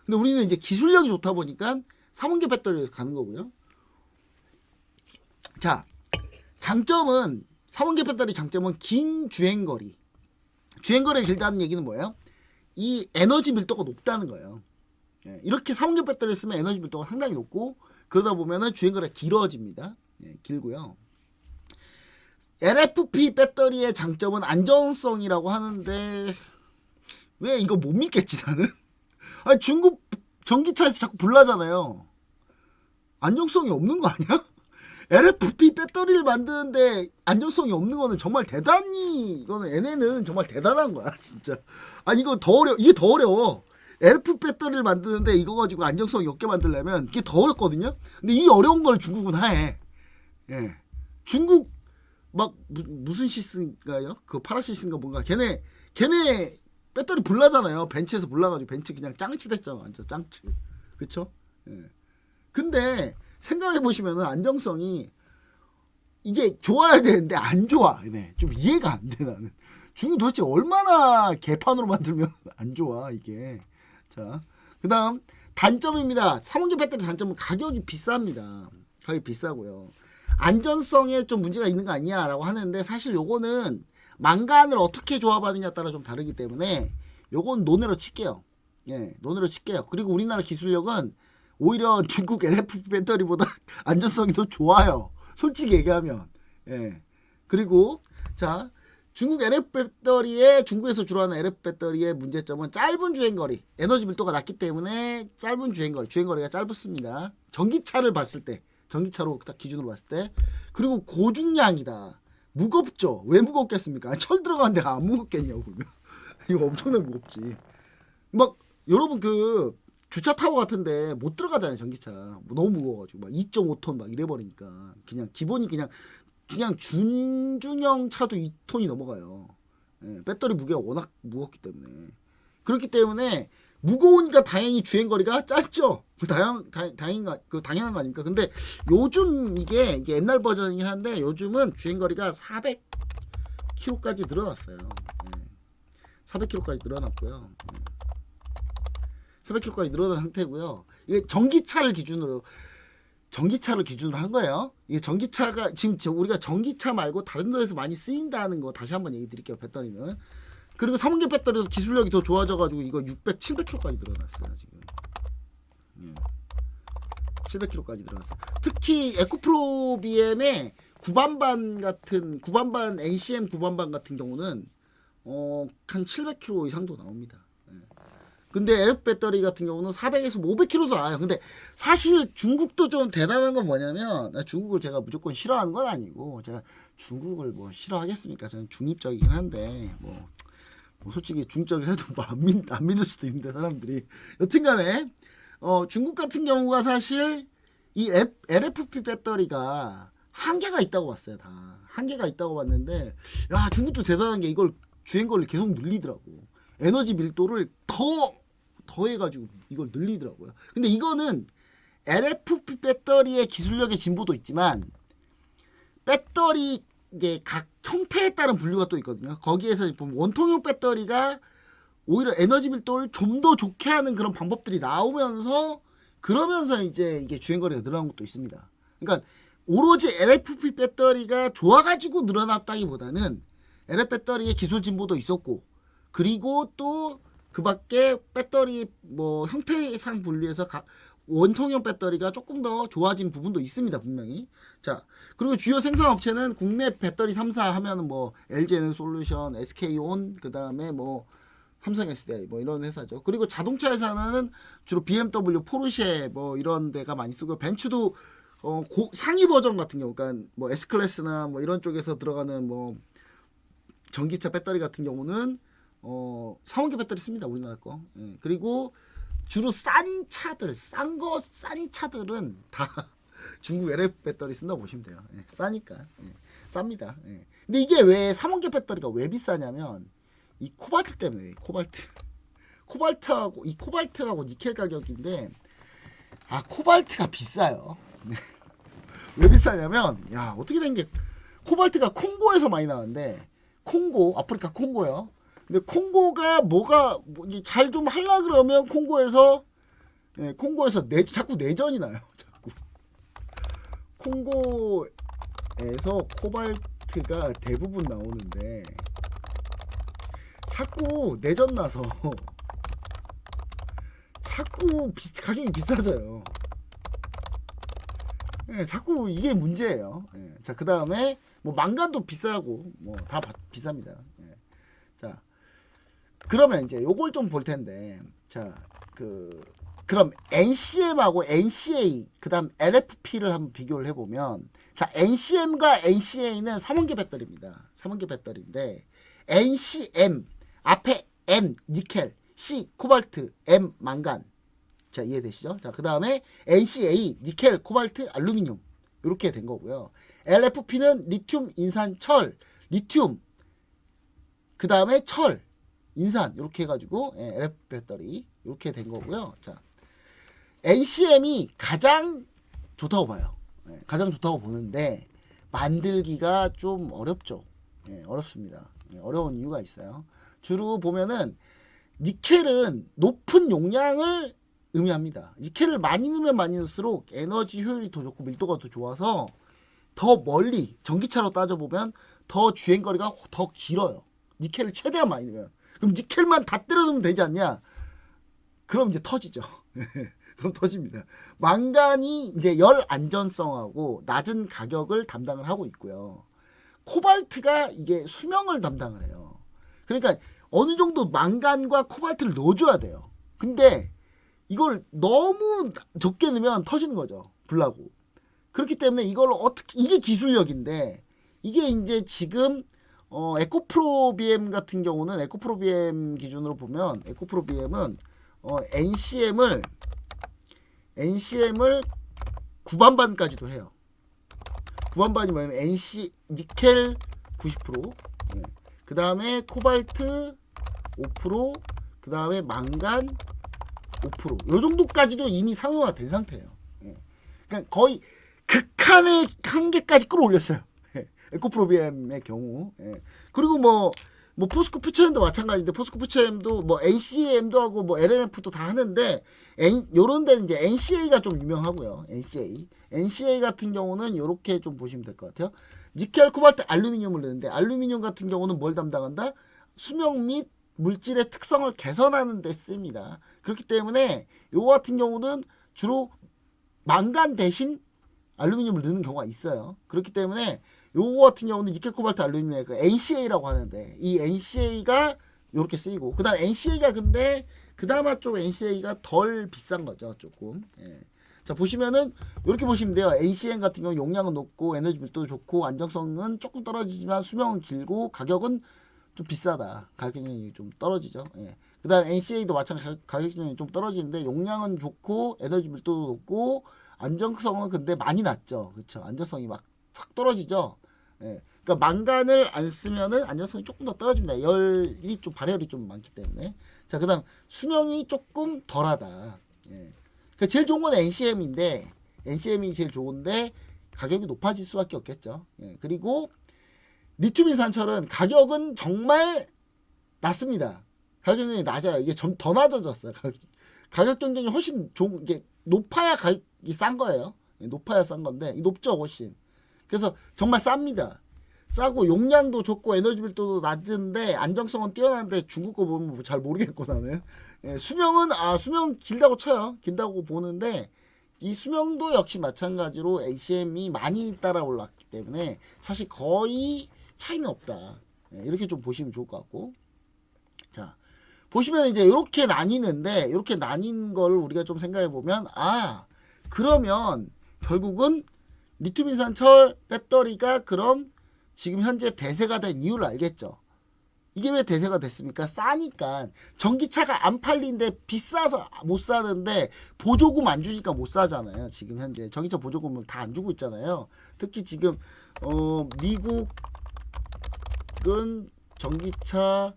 근데 우리는 이제 기술력이 좋다 보니까 삼원계 배터리에서 가는 거고요. 자, 장점은 삼원계 배터리 장점은 긴 주행거리. 주행거리가 길다는 얘기는 뭐예요? 이 에너지 밀도가 높다는 거예요. 예, 이렇게 삼원계 배터리를 쓰면 에너지 밀도가 상당히 높고 그러다 보면은 주행거리가 길어집니다. 예, 길고요. LFP 배터리의 장점은 안정성이라고 하는데 왜 이거 못 믿겠지 나는? 아니 중국 전기차에서 자꾸 불나잖아요. 안정성이 없는 거 아니야? LFP 배터리를 만드는데 안정성이 없는 거는 정말 대단히 이거는 얘네는 정말 대단한 거야 진짜. 아니 이거 더 이게 더 어려워. LFP 배터리를 만드는데 이거 가지고 안정성이 없게 만들려면 이게 더 어렵거든요. 근데 이 어려운 걸 중국은 해. 예. 중국 막 무슨 시스인가요? 그 파라시스인가 뭔가 걔네 배터리 불나잖아요. 벤츠에서 불나가지고 벤츠 그냥 짱치 됐잖아. 완전 짱치. 그쵸? 예. 근데 생각해보시면은 안정성이 이게 좋아야 되는데 안 좋아. 네. 좀 이해가 안 돼 나는. 중국 도대체 얼마나 개판으로 만들면 안 좋아 이게. 자, 그 다음 단점입니다. 삼원계 배터리 단점은 가격이 비쌉니다. 가격이 비싸고요. 안전성에 좀 문제가 있는 거 아니냐 라고 하는데 사실 요거는 망간을 어떻게 조합하느냐에 따라 좀 다르기 때문에 요건 논외로 칠게요. 예, 논외로 칠게요. 그리고 우리나라 기술력은 오히려 중국 LFP 배터리보다 안전성이 더 좋아요. 솔직히 얘기하면. 예. 그리고 자, 중국 LF 배터리의 중국에서 주로 하는 LF 배터리의 문제점은 짧은 주행거리, 에너지 밀도가 낮기 때문에 짧은 주행거리가 짧습니다. 전기차를 봤을 때, 전기차로 딱 기준으로 봤을 때, 그리고 고중량이다. 무겁죠. 왜 무겁겠습니까? 철 들어간 데가 안 무겁겠냐고 그러면. 이거 엄청나게 무겁지. 막 여러분 그 주차 타워 같은데 못 들어가잖아요. 전기차 뭐 너무 무거워가지고 막 2.5톤 막 이래버리니까 그냥 기본이 그냥 준중형 차도 2톤이 넘어가요. 예, 배터리 무게가 워낙 무겁기 때문에. 그렇기 때문에 무거우니까 당연히 주행거리가 짧죠. 당연한 거 아닙니까? 근데 요즘 이게 옛날 버전이긴 한데 요즘은 주행거리가 400km까지 늘어났어요. 예. 400km까지 늘어났고요. 400km까지 늘어난 상태고요. 이게 전기차를 기준으로 한 거예요. 이게 전기차가 지금 우리가 전기차 말고 다른 데에서 많이 쓰인다는 거 다시 한번 얘기 드릴게요. 배터리는. 그리고 3원기 배터리도 기술력이 더 좋아져가지고 이거 600, 700km까지 늘어났어요 지금. 700km까지 늘어났어요. 특히 에코프로 BM의 구반반 NCM 구반반 같은 경우는 한 700km 이상도 나옵니다. 근데 LF 배터리 같은 경우는 400에서 500km도 나와요. 근데 사실 중국도 좀 대단한 건 뭐냐면 중국을 제가 무조건 싫어하는 건 아니고 제가 중국을 뭐 싫어하겠습니까? 저는 중립적이긴 한데 뭐 솔직히 중립적을 해도 뭐 안 믿을 수도 있는데 사람들이 여튼간에 중국 같은 경우가 사실 이 LFP 배터리가 한계가 있다고 봤어요. 다 한계가 있다고 봤는데 야 중국도 대단한 게 이걸 주행거리를 계속 늘리더라고. 에너지 밀도를 더 해가지고 이걸 늘리더라고요. 근데 이거는 LFP 배터리의 기술력의 진보도 있지만 배터리 이제 각 형태에 따른 분류가 또 있거든요. 거기에서 보면 원통형 배터리가 오히려 에너지 밀도를 좀 더 좋게 하는 그런 방법들이 나오면서 그러면서 이제 이게 주행거리가 늘어난 것도 있습니다. 그러니까 오로지 LFP 배터리가 좋아가지고 늘어났다기보다는 LF 배터리의 기술 진보도 있었고 그리고 또 그 밖에 배터리 뭐 형태상 분류해서 원통형 배터리가 조금 더 좋아진 부분도 있습니다. 분명히. 자, 그리고 주요 생산업체는 국내 배터리 3사 하면은 뭐 LG에너솔루션, SK온, 그 다음에 뭐 삼성 SDI 뭐 이런 회사죠. 그리고 자동차 회사는 주로 BMW, 포르쉐 뭐 이런 데가 많이 쓰고 벤츠도 상위 버전 같은 경우, 그러니까 뭐 S클래스나 뭐 이런 쪽에서 들어가는 뭐 전기차 배터리 같은 경우는 4원기 배터리 씁니다. 우리나라 거. 예. 그리고 주로 싼 차들은 다 중국 LF 배터리 쓴다고 보시면 돼요. 예. 싸니까. 예. 쌉니다. 예. 근데 이게 왜 3원기 배터리가 왜 비싸냐면 이 코발트 때문에. 코발트하고 니켈 가격인데 코발트가 비싸요. 왜 비싸냐면 야 어떻게 된 게 코발트가 콩고에서 많이 나왔는데 아프리카 콩고요. 근데 콩고가 잘 좀 하려 그러면 콩고에서 자꾸 내전이 나요. 자꾸 콩고에서 코발트가 대부분 나오는데 자꾸 내전 나서 자꾸 가격이 비싸져요. 예, 자꾸 이게 문제예요. 예. 자, 그 다음에 뭐 망간도 비싸고 뭐 다 비쌉니다. 예. 자, 그러면 이제 요걸 좀 볼 텐데, 자, 그럼 NCM하고 NCA, 그 다음 LFP를 한번 비교를 해보면, 자, NCM과 NCA는 3원기 배터리입니다. 3원기 배터리인데, NCM, 앞에 N, 니켈, C, 코발트, M, 망간. 자, 이해되시죠? 자, 그 다음에 NCA, 니켈, 코발트, 알루미늄. 이렇게 된 거고요. LFP는 리튬, 인산, 철, 리튬, 그 다음에 철, 인산, 이렇게 해가지고, LF 배터리, 이렇게 된 거고요. 자, NCM이 가장 좋다고 봐요. 가장 좋다고 보는데, 만들기가 좀 어렵죠. 어렵습니다. 어려운 이유가 있어요. 주로 보면은, 니켈은 높은 용량을 의미합니다. 니켈을 많이 넣으면 많이 넣을수록 에너지 효율이 더 좋고 밀도가 더 좋아서 더 멀리 전기차로 따져보면 더 주행거리가 더 길어요. 니켈을 최대한 많이 넣으면. 그럼 니켈만 다 때려 넣으면 되지 않냐? 그럼 이제 터지죠. 그럼 터집니다. 망간이 이제 열 안전성하고 낮은 가격을 담당을 하고 있고요. 코발트가 이게 수명을 담당을 해요. 그러니까 어느 정도 망간과 코발트를 넣어줘야 돼요. 근데 이걸 너무 적게 넣으면 터지는 거죠. 불나고. 그렇기 때문에 이걸 어떻게, 이게 기술력인데 이게 이제 지금 에코프로 BM 같은 경우는 에코프로 BM 기준으로 보면 에코프로 BM은 NCM을 9반반까지도 해요. 9반반이 뭐냐면 니켈 90%, 예. 그 다음에 코발트 5%, 그 다음에 망간 5%, 요 정도까지도 이미 상용화 된 상태예요. 예. 그러니까 거의 극한의 한계까지 끌어올렸어요. 에코프로 BM의 경우. 예. 그리고 뭐 포스코 퓨처엠도 마찬가지인데, 포스코 퓨처엠도 뭐 NCM도 하고 뭐 LMF도 다 하는데, 요런 데는 이제 NCA가 좀 유명하고요. NCA 같은 경우는 요렇게 좀 보시면 될 것 같아요. 니켈, 코발트, 알루미늄을 넣는데, 알루미늄 같은 경우는 뭘 담당한다? 수명 및 물질의 특성을 개선하는 데 씁니다. 그렇기 때문에 요거 같은 경우는 주로 망간 대신 알루미늄을 넣는 경우가 있어요. 그렇기 때문에 요거 같은 경우는 니켈, 코발트, 알루미늄의 그 NCA라고 하는데, 이 NCA가 요렇게 쓰이고, 그 다음 NCA가 근데 그나마 좀 NCA가 덜 비싼 거죠, 조금. 예. 자, 보시면은 요렇게 보시면 돼요. NCM 같은 경우 용량은 높고 에너지 밀도도 좋고 안정성은 조금 떨어지지만 수명은 길고 가격은 좀 비싸다. 가격이 좀 떨어지죠. 예. 그 다음 NCA도 마찬가지 가격이 좀 떨어지는데 용량은 좋고 에너지 밀도도 높고 안정성은 근데 많이 낮죠. 그쵸? 안정성이 막 확 떨어지죠. 예. 그러니까 망간을 안 쓰면은 안정성이 조금 더 떨어집니다. 열이 좀 발열이 좀 많기 때문에. 자, 그다음 수명이 조금 덜하다. 예. 그러니까 제일 좋은 건 NCM인데 NCM이 제일 좋은데 가격이 높아질 수밖에 없겠죠. 예. 그리고 리튬 인산철은 가격은 정말 낮습니다. 가격이 낮아요. 이게 좀 더 낮아졌어요. 가격 경쟁이 훨씬 좋은 게 높아야 가격이 싼 거예요. 예. 높아야 싼 건데 높죠 훨씬. 그래서 정말 쌉니다. 싸고 용량도 좋고 에너지 밀도도 낮은데 안정성은 뛰어난데 중국 거 보면 잘 모르겠고 나는. 예, 수명은 수명 길다고 쳐요. 길다고 보는데 이 수명도 역시 마찬가지로 ACM이 많이 따라 올랐기 때문에 사실 거의 차이는 없다. 예, 이렇게 좀 보시면 좋을 것 같고. 자, 보시면 이제 이렇게 나뉘는데 이렇게 나뉜 걸 우리가 좀 생각해 보면 그러면 결국은 리튬 인산철 배터리가 그럼 지금 현재 대세가 된 이유를 알겠죠. 이게 왜 대세가 됐습니까? 싸니까. 전기차가 안 팔린데 비싸서 못 사는데 보조금 안 주니까 못 사잖아요. 지금 현재 전기차 보조금을 다 안 주고 있잖아요. 특히 지금 미국은 전기차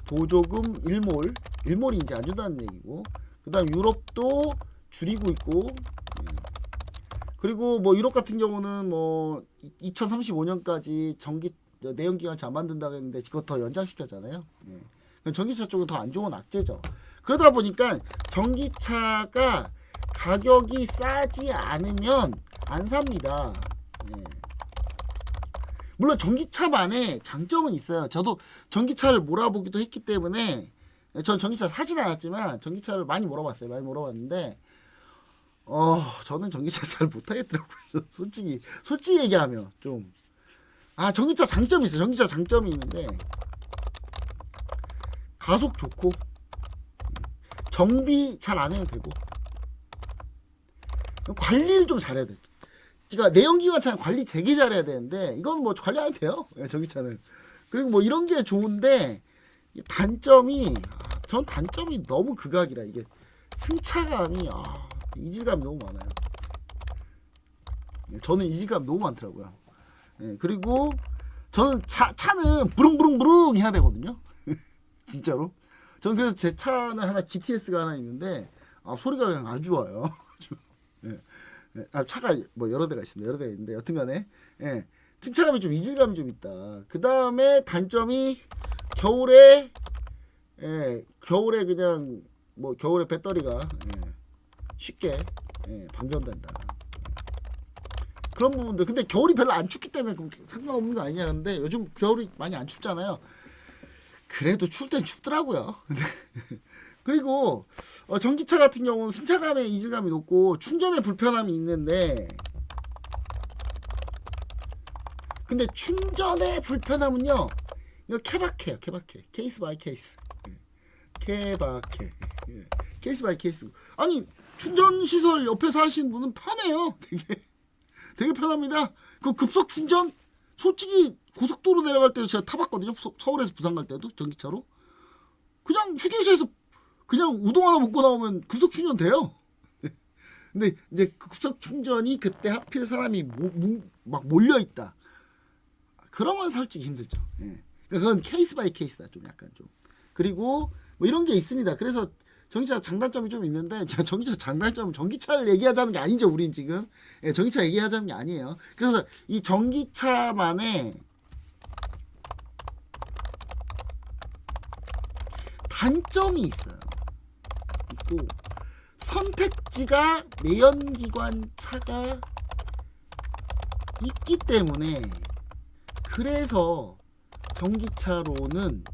보조금 1몰이 이제 안 준다는 얘기고, 그 다음 유럽도 줄이고 있고, 그리고 뭐 유럽 같은 경우는 뭐 2035년까지 전기 내연기관차 안 만든다고 했는데 그것 더 연장시켰잖아요. 예. 전기차 쪽은 더 안 좋은 악재죠. 그러다 보니까 전기차가 가격이 싸지 않으면 안 삽니다. 예. 물론 전기차만의 장점은 있어요. 저도 전기차를 몰아보기도 했기 때문에 전 전기차 사진 않았지만 전기차를 많이 몰아봤어요. 많이 몰아봤는데 저는 전기차 잘 못하겠더라고요. 솔직히 얘기하면 좀. 전기차 장점이 있어요. 전기차 장점이 있는데 가속 좋고 정비 잘 안 해도 되고 관리를 좀 잘해야 돼. 그러니까 내연기관차는 관리 되게 잘해야 되는데 이건 뭐 관리 안 해도 돼요. 전기차는. 그리고 뭐 이런 게 좋은데 단점이 전 단점이 너무 극악이라. 이게 승차감이 이질감이 너무 많아요. 저는 이질감이 너무 많더라고요. 그리고 저는 차는 부릉부릉부릉 해야 되거든요. 진짜로. 저는 그래서 제 차는 하나 GTS가 하나 있는데 소리가 그냥 아주 좋아요. 차가 뭐 여러 대가 있습니다. 여러 대가 있는데 여튼간에 승차감이 좀 이질감이 좀 있다. 그 다음에 단점이 겨울에 그냥 뭐 겨울에 배터리가 쉽게 방전된다. 그런 부분들. 근데 겨울이 별로 안 춥기 때문에 상관없는 거 아니냐. 근데 요즘 겨울이 많이 안 춥잖아요. 그래도 추울 땐 춥더라고요. 그리고 전기차 같은 경우는 승차감의 이질감이 높고 충전에 불편함이 있는데, 근데 충전의 불편함은요, 이거 케바케예요. 케이스 바이 케이스. 케바케. 케이스 바이 케이스. 아니 충전 시설 옆에서 하시는 분은 편해요. 되게 편합니다. 그 급속 충전 솔직히 고속도로 내려갈 때도 제가 타봤거든요. 서울에서 부산 갈 때도 전기차로. 그냥 휴게소에서 그냥 우동 하나 먹고 나오면 급속 충전 돼요. 근데 이제 급속 충전이 그때 하필 사람이 막 몰려 있다. 그러면 솔직히 힘들죠. 예. 그건 케이스 바이 케이스다. 좀 약간 좀. 그리고 뭐 이런 게 있습니다. 그래서 전기차 장단점이 좀 있는데, 전기차 장단점은 전기차를 얘기하자는 게 아니죠. 우린 지금. 예, 전기차 얘기하자는 게 아니에요. 그래서 이 전기차만의 단점이 있어요. 있고, 선택지가 내연기관 차가 있기 때문에, 그래서 전기차로는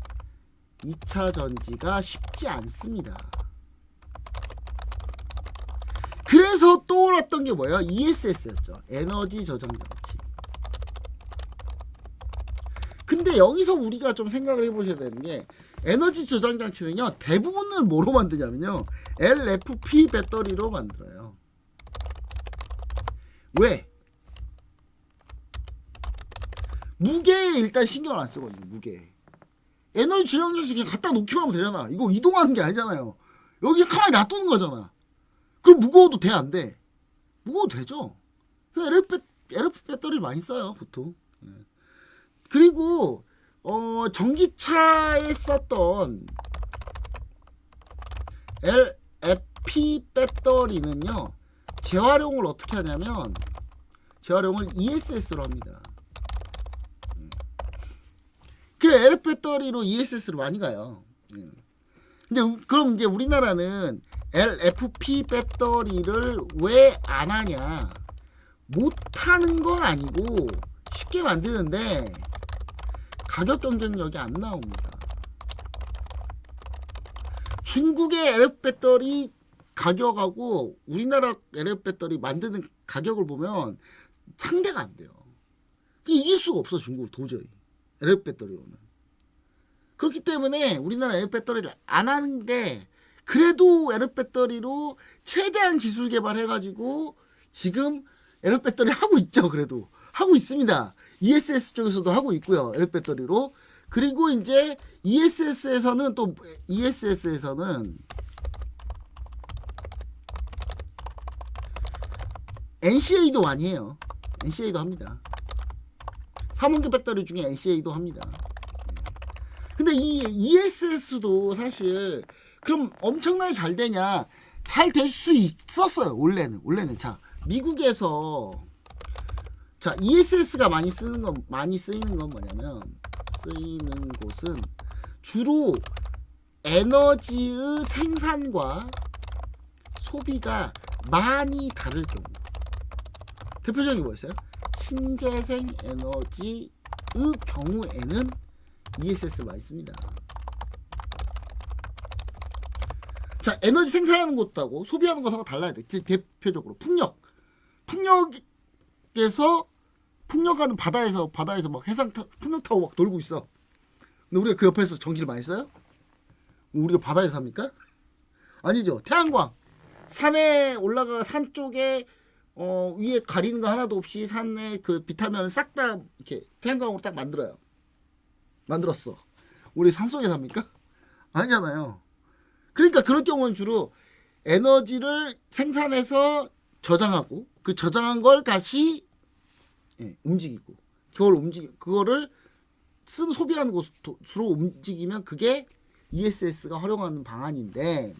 2차 전지가 쉽지 않습니다. 그래서 떠올랐던 게 뭐예요? ESS였죠. 에너지 저장 장치. 근데 여기서 우리가 좀 생각을 해보셔야 되는 게, 에너지 저장 장치는요, 대부분을 뭐로 만드냐면요, LFP 배터리로 만들어요. 왜? 무게에 일단 신경을 안 쓰거든요. 무게. 에너지 저장 장치 그냥 갖다 놓기만 하면 되잖아. 이거 이동하는 게 아니잖아요. 여기 가만히 놔두는 거잖아. 그럼 무거워도 돼, 안 돼? 무거워도 되죠. LFP 배터리를 많이 써요, 보통. 그리고 전기차에 썼던 LFP 배터리는요, 재활용을 어떻게 하냐면, 재활용을 ESS로 합니다. 그래, LFP 배터리로 ESS로 많이 가요. 근데 그럼 이제 우리나라는 LFP 배터리를 왜 안 하냐? 못 하는 건 아니고 쉽게 만드는데 가격 경쟁력이 안 나옵니다. 중국의 LFP 배터리 가격하고 우리나라 LFP 배터리 만드는 가격을 보면 상대가 안 돼요. 이길 수가 없어, 중국 도저히. LFP 배터리로는. 그렇기 때문에 우리나라 LFP 배터리를 안 하는 게, 그래도 LFP 배터리로 최대한 기술 개발해가지고 지금 LFP 배터리 하고 있죠. 그래도 하고 있습니다. ESS 쪽에서도 하고 있고요. LFP 배터리로. 그리고 이제 ESS에서는 NCA도 많이 해요. NCA도 합니다. 3원기 배터리 중에 NCA도 합니다. 근데 이 ESS도 사실 그럼 엄청나게 잘 되냐? 잘 될 수 있었어요. 원래는. 자, 미국에서 자, ESS가 많이 쓰이는 건 뭐냐면, 쓰이는 곳은 주로 에너지의 생산과 소비가 많이 다를 경우. 대표적인 게 뭐였어요? 신재생 에너지의 경우에는 ESS 많이 씁니다. 자, 에너지 생산하는 것하고 소비하는 것하고 달라야 돼. 대표적으로 풍력하는 바다에서 막 풍력 타고 막 돌고 있어. 근데 우리가 그 옆에서 전기를 많이 써요? 우리가 바다에 삽니까? 아니죠. 태양광. 산에 올라가, 산 쪽에 위에 가리는 거 하나도 없이 산에 그 비타민을 싹 다 이렇게 태양광으로 딱 만들었어. 우리 산속에 삽니까? 아니잖아요. 그러니까 그럴 경우는 주로 에너지를 생산해서 저장하고, 그 저장한 걸 다시 움직이고, 그거를 소비하는 곳으로 움직이면 그게 ESS가 활용하는 방안인데,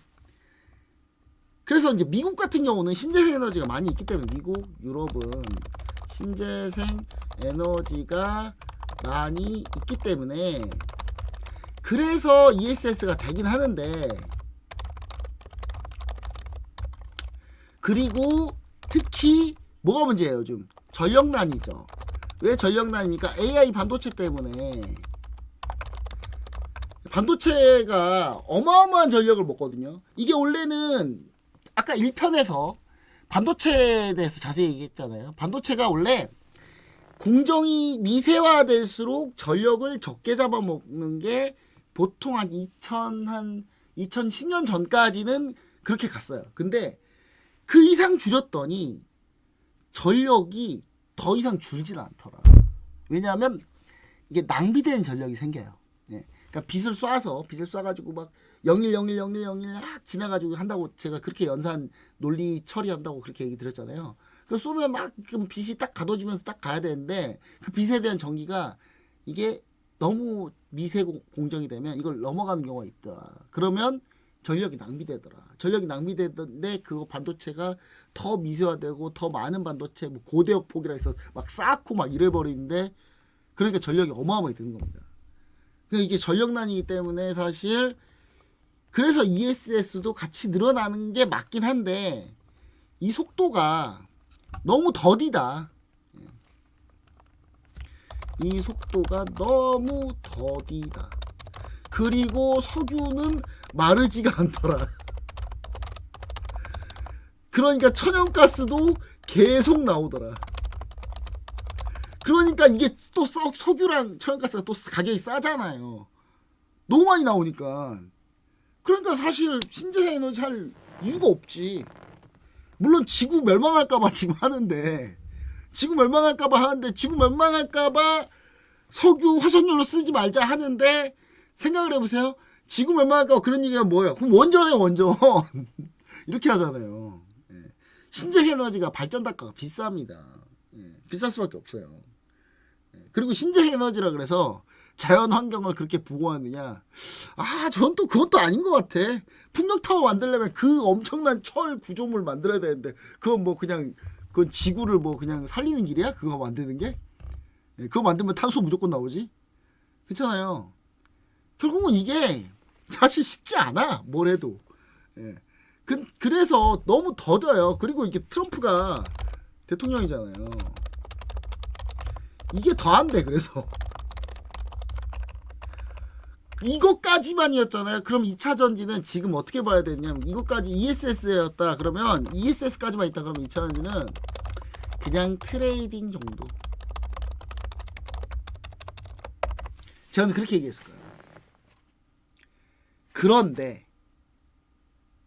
그래서 이제 미국 같은 경우는 신재생 에너지가 많이 있기 때문에, 미국, 유럽은 신재생 에너지가 많이 있기 때문에, 그래서 ESS가 되긴 하는데, 그리고 특히 뭐가 문제예요? 요즘 전력난이죠. 왜 전력난입니까? AI 반도체 때문에. 반도체가 어마어마한 전력을 먹거든요. 이게 원래는 아까 1편에서 반도체에 대해서 자세히 얘기했잖아요. 반도체가 원래 공정이 미세화될수록 전력을 적게 잡아먹는 게 보통 한 2010년 전까지는 그렇게 갔어요. 근데 그 이상 줄였더니 전력이 더 이상 줄질 않더라. 왜냐하면 이게 낭비된 전력이 생겨요. 예. 그러니까 빛을 쏴가지고 막 01010101 지나가지고 한다고 제가 그렇게 연산 논리 처리한다고 그렇게 얘기 드렸잖아요. 그 쏘면 막 빛이 딱 가둬지면서 딱 가야 되는데 그 빛에 대한 전기가 이게 너무 미세 공정이 되면 이걸 넘어가는 경우가 있더라. 그러면 전력이 낭비되더라. 전력이 낭비되던데 그거 반도체가 더 미세화되고 더 많은 반도체 뭐 고대역 폭이라 해서 막 쌓고 막 이래버리는데 그러니까 전력이 어마어마하게 드는 겁니다. 그러니까 이게 전력난이기 때문에 사실 그래서 ESS도 같이 늘어나는 게 맞긴 한데 이 속도가 너무 더디다. 이 속도가 너무 더디다. 그리고 석유는 마르지가 않더라. 그러니까 천연가스도 계속 나오더라. 그러니까 이게 또 석유랑 천연가스가 또 가격이 싸잖아요. 너무 많이 나오니까. 그러니까 사실 신재생 에너지 할 이유가 없지. 물론 지구 멸망할까봐 지금 하는데 지구 멸망할까봐 석유 화석연료 쓰지 말자 하는데 생각을 해보세요. 지구 멸망할까봐 그런 얘기가 뭐예요? 그럼 원전에 원전 이렇게 하잖아요. 신재생 에너지가 발전 단가가 비쌉니다. 비쌀 수밖에 없어요. 그리고 신재생 에너지라 그래서 자연 환경을 그렇게 보호하느냐? 저건 또 그건 또 아닌 것 같아. 풍력타워 만들려면 그 엄청난 철 구조물 만들어야 되는데 그건 뭐 그냥 그건 지구를 뭐 그냥 살리는 길이야? 그거 만드는 게? 그거 만들면 탄소 무조건 나오지? 그렇잖아요. 결국은 이게 사실 쉽지 않아. 뭘 해도. 그래서 너무 더뎌요. 그리고 이게 트럼프가 대통령이잖아요. 이게 더한데 그래서. 이것까지만이었잖아요. 그럼 2차 전지는 지금 어떻게 봐야 되냐면 이것까지 ESS였다. 그러면 ESS까지만 있다. 그러면 2차 전지는 그냥 트레이딩 정도. 저는 그렇게 얘기했을 거예요. 그런데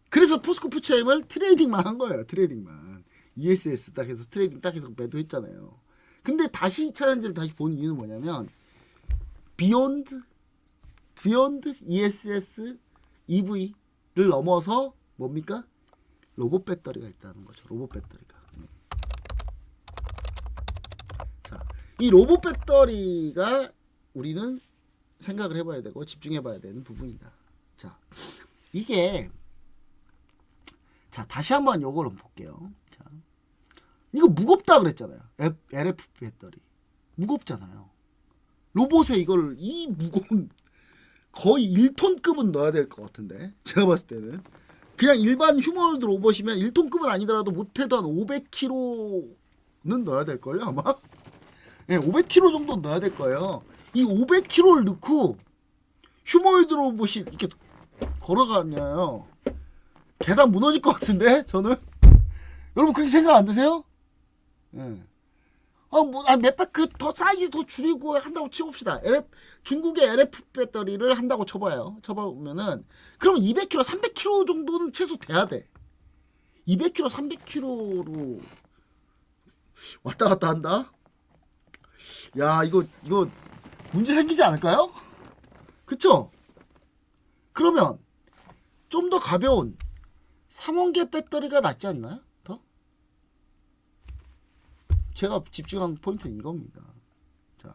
그래서 포스코 푸체임을 트레이딩만 한 거예요. 트레이딩만. ESS 딱 해서 트레이딩 딱 해서 매도했잖아요. 근데 다시 2차 전지를 다시 본 이유는 뭐냐면 비욘드 ESS EV를 넘어서 뭡니까? 로봇 배터리가 있다는 거죠. 로봇 배터리가. 자, 이 로봇 배터리가 우리는 생각을 해봐야 되고 집중해봐야 되는 부분이다. 자, 이게 다시 한번 요거를 볼게요. 자, 이거 무겁다 그랬잖아요. LFP 배터리 무겁잖아요. 로봇에 이 무거운 거의 1톤급은 넣어야 될 것 같은데 제가 봤을 때는 그냥 일반 휴머노드 로봇이면 1톤급은 아니더라도 못해도 한 500kg는 넣어야 될걸요 아마. 500kg 정도 넣어야 될 거예요. 이 500kg를 넣고 휴머노드 로봇이 이렇게 걸어가냐요. 계단 무너질 것 같은데 저는. 여러분 그렇게 생각 안 드세요? 몇백 더 사이즈 더 줄이고 한다고 쳐봅시다. 중국의 LF 배터리를 한다고 쳐보면은 그러면 200kg, 300kg 정도는 최소 돼야 돼. 200kg, 300kg로 왔다 갔다 한다. 야 이거 문제 생기지 않을까요? 그쵸? 그러면 좀 더 가벼운 3원계 배터리가 낫지 않나요? 제가 집중한 포인트는 이겁니다. 자,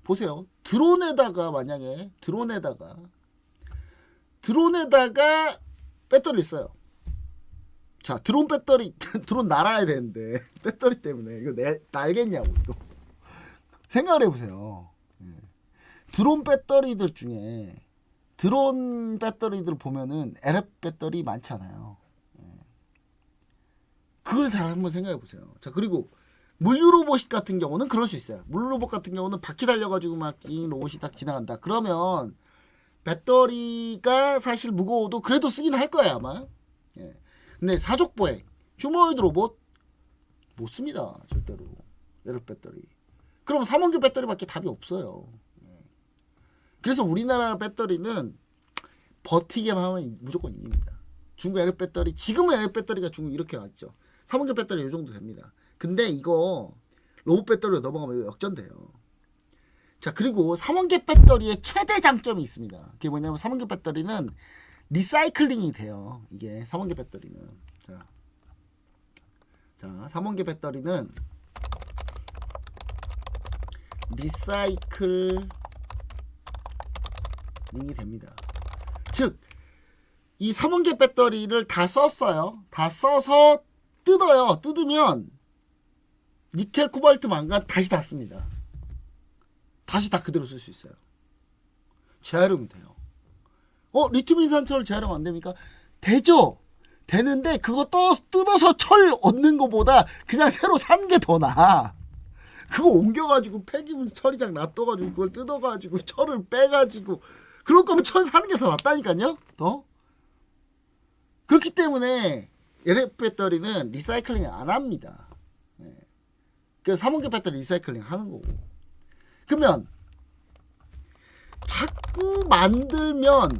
보세요. 드론에다가 만약에 드론에다가 배터리를 써요. 자, 드론 배터리 드론 날아야 되는데 배터리 때문에 이거 날겠냐고 이거. 생각을 해보세요. 드론 배터리들 중에 드론 배터리들 보면은 LF 배터리 많잖아요. 그걸 잘 한번 생각해 보세요. 자, 그리고 물류 로봇 같은 경우는 그럴 수 있어요. 물류 로봇 같은 경우는 바퀴 달려가지고 막 이 로봇이 딱 지나간다. 그러면 배터리가 사실 무거워도 그래도 쓰긴 할 거예요 아마. 근데 사족보행 휴머노이드 로봇 못 씁니다 절대로. LF 배터리. 그럼 3원계 배터리밖에 답이 없어요. 그래서 우리나라 배터리는 버티기만 하면 무조건 이깁니다. 중국 LF 배터리 지금은 LF 배터리가 중국 이렇게 왔죠. 3원계 배터리 이 정도 됩니다. 근데 이거 로봇 배터리로 넘어가면 이거 역전돼요. 자, 그리고 삼원계 배터리의 최대 장점이 있습니다. 그게 뭐냐면 삼원계 배터리는 리사이클링이 돼요. 이게 삼원계 배터리는. 자, 삼원계 배터리는 리사이클링이 됩니다. 즉, 이 삼원계 배터리를 다 썼어요. 다 써서 뜯어요. 뜯으면 니켈, 코발트, 망간 다시 다 씁니다. 다시 다 그대로 쓸 수 있어요. 재활용이 돼요. 리튬 인산철 재활용 안 됩니까? 되죠. 되는데 그거 뜯어서 철 얻는 것보다 그냥 새로 산 게 더 나아. 그거 옮겨가지고 폐기물 처리장 놔둬가지고 그걸 뜯어가지고 철을 빼가지고 그럴 거면 철 사는 게 더 낫다니까요. 더. 그렇기 때문에 LFP 배터리는 리사이클링 안 합니다. 그래서 삼원계 배터리 리사이클링 하는 거고. 그러면 자꾸 만들면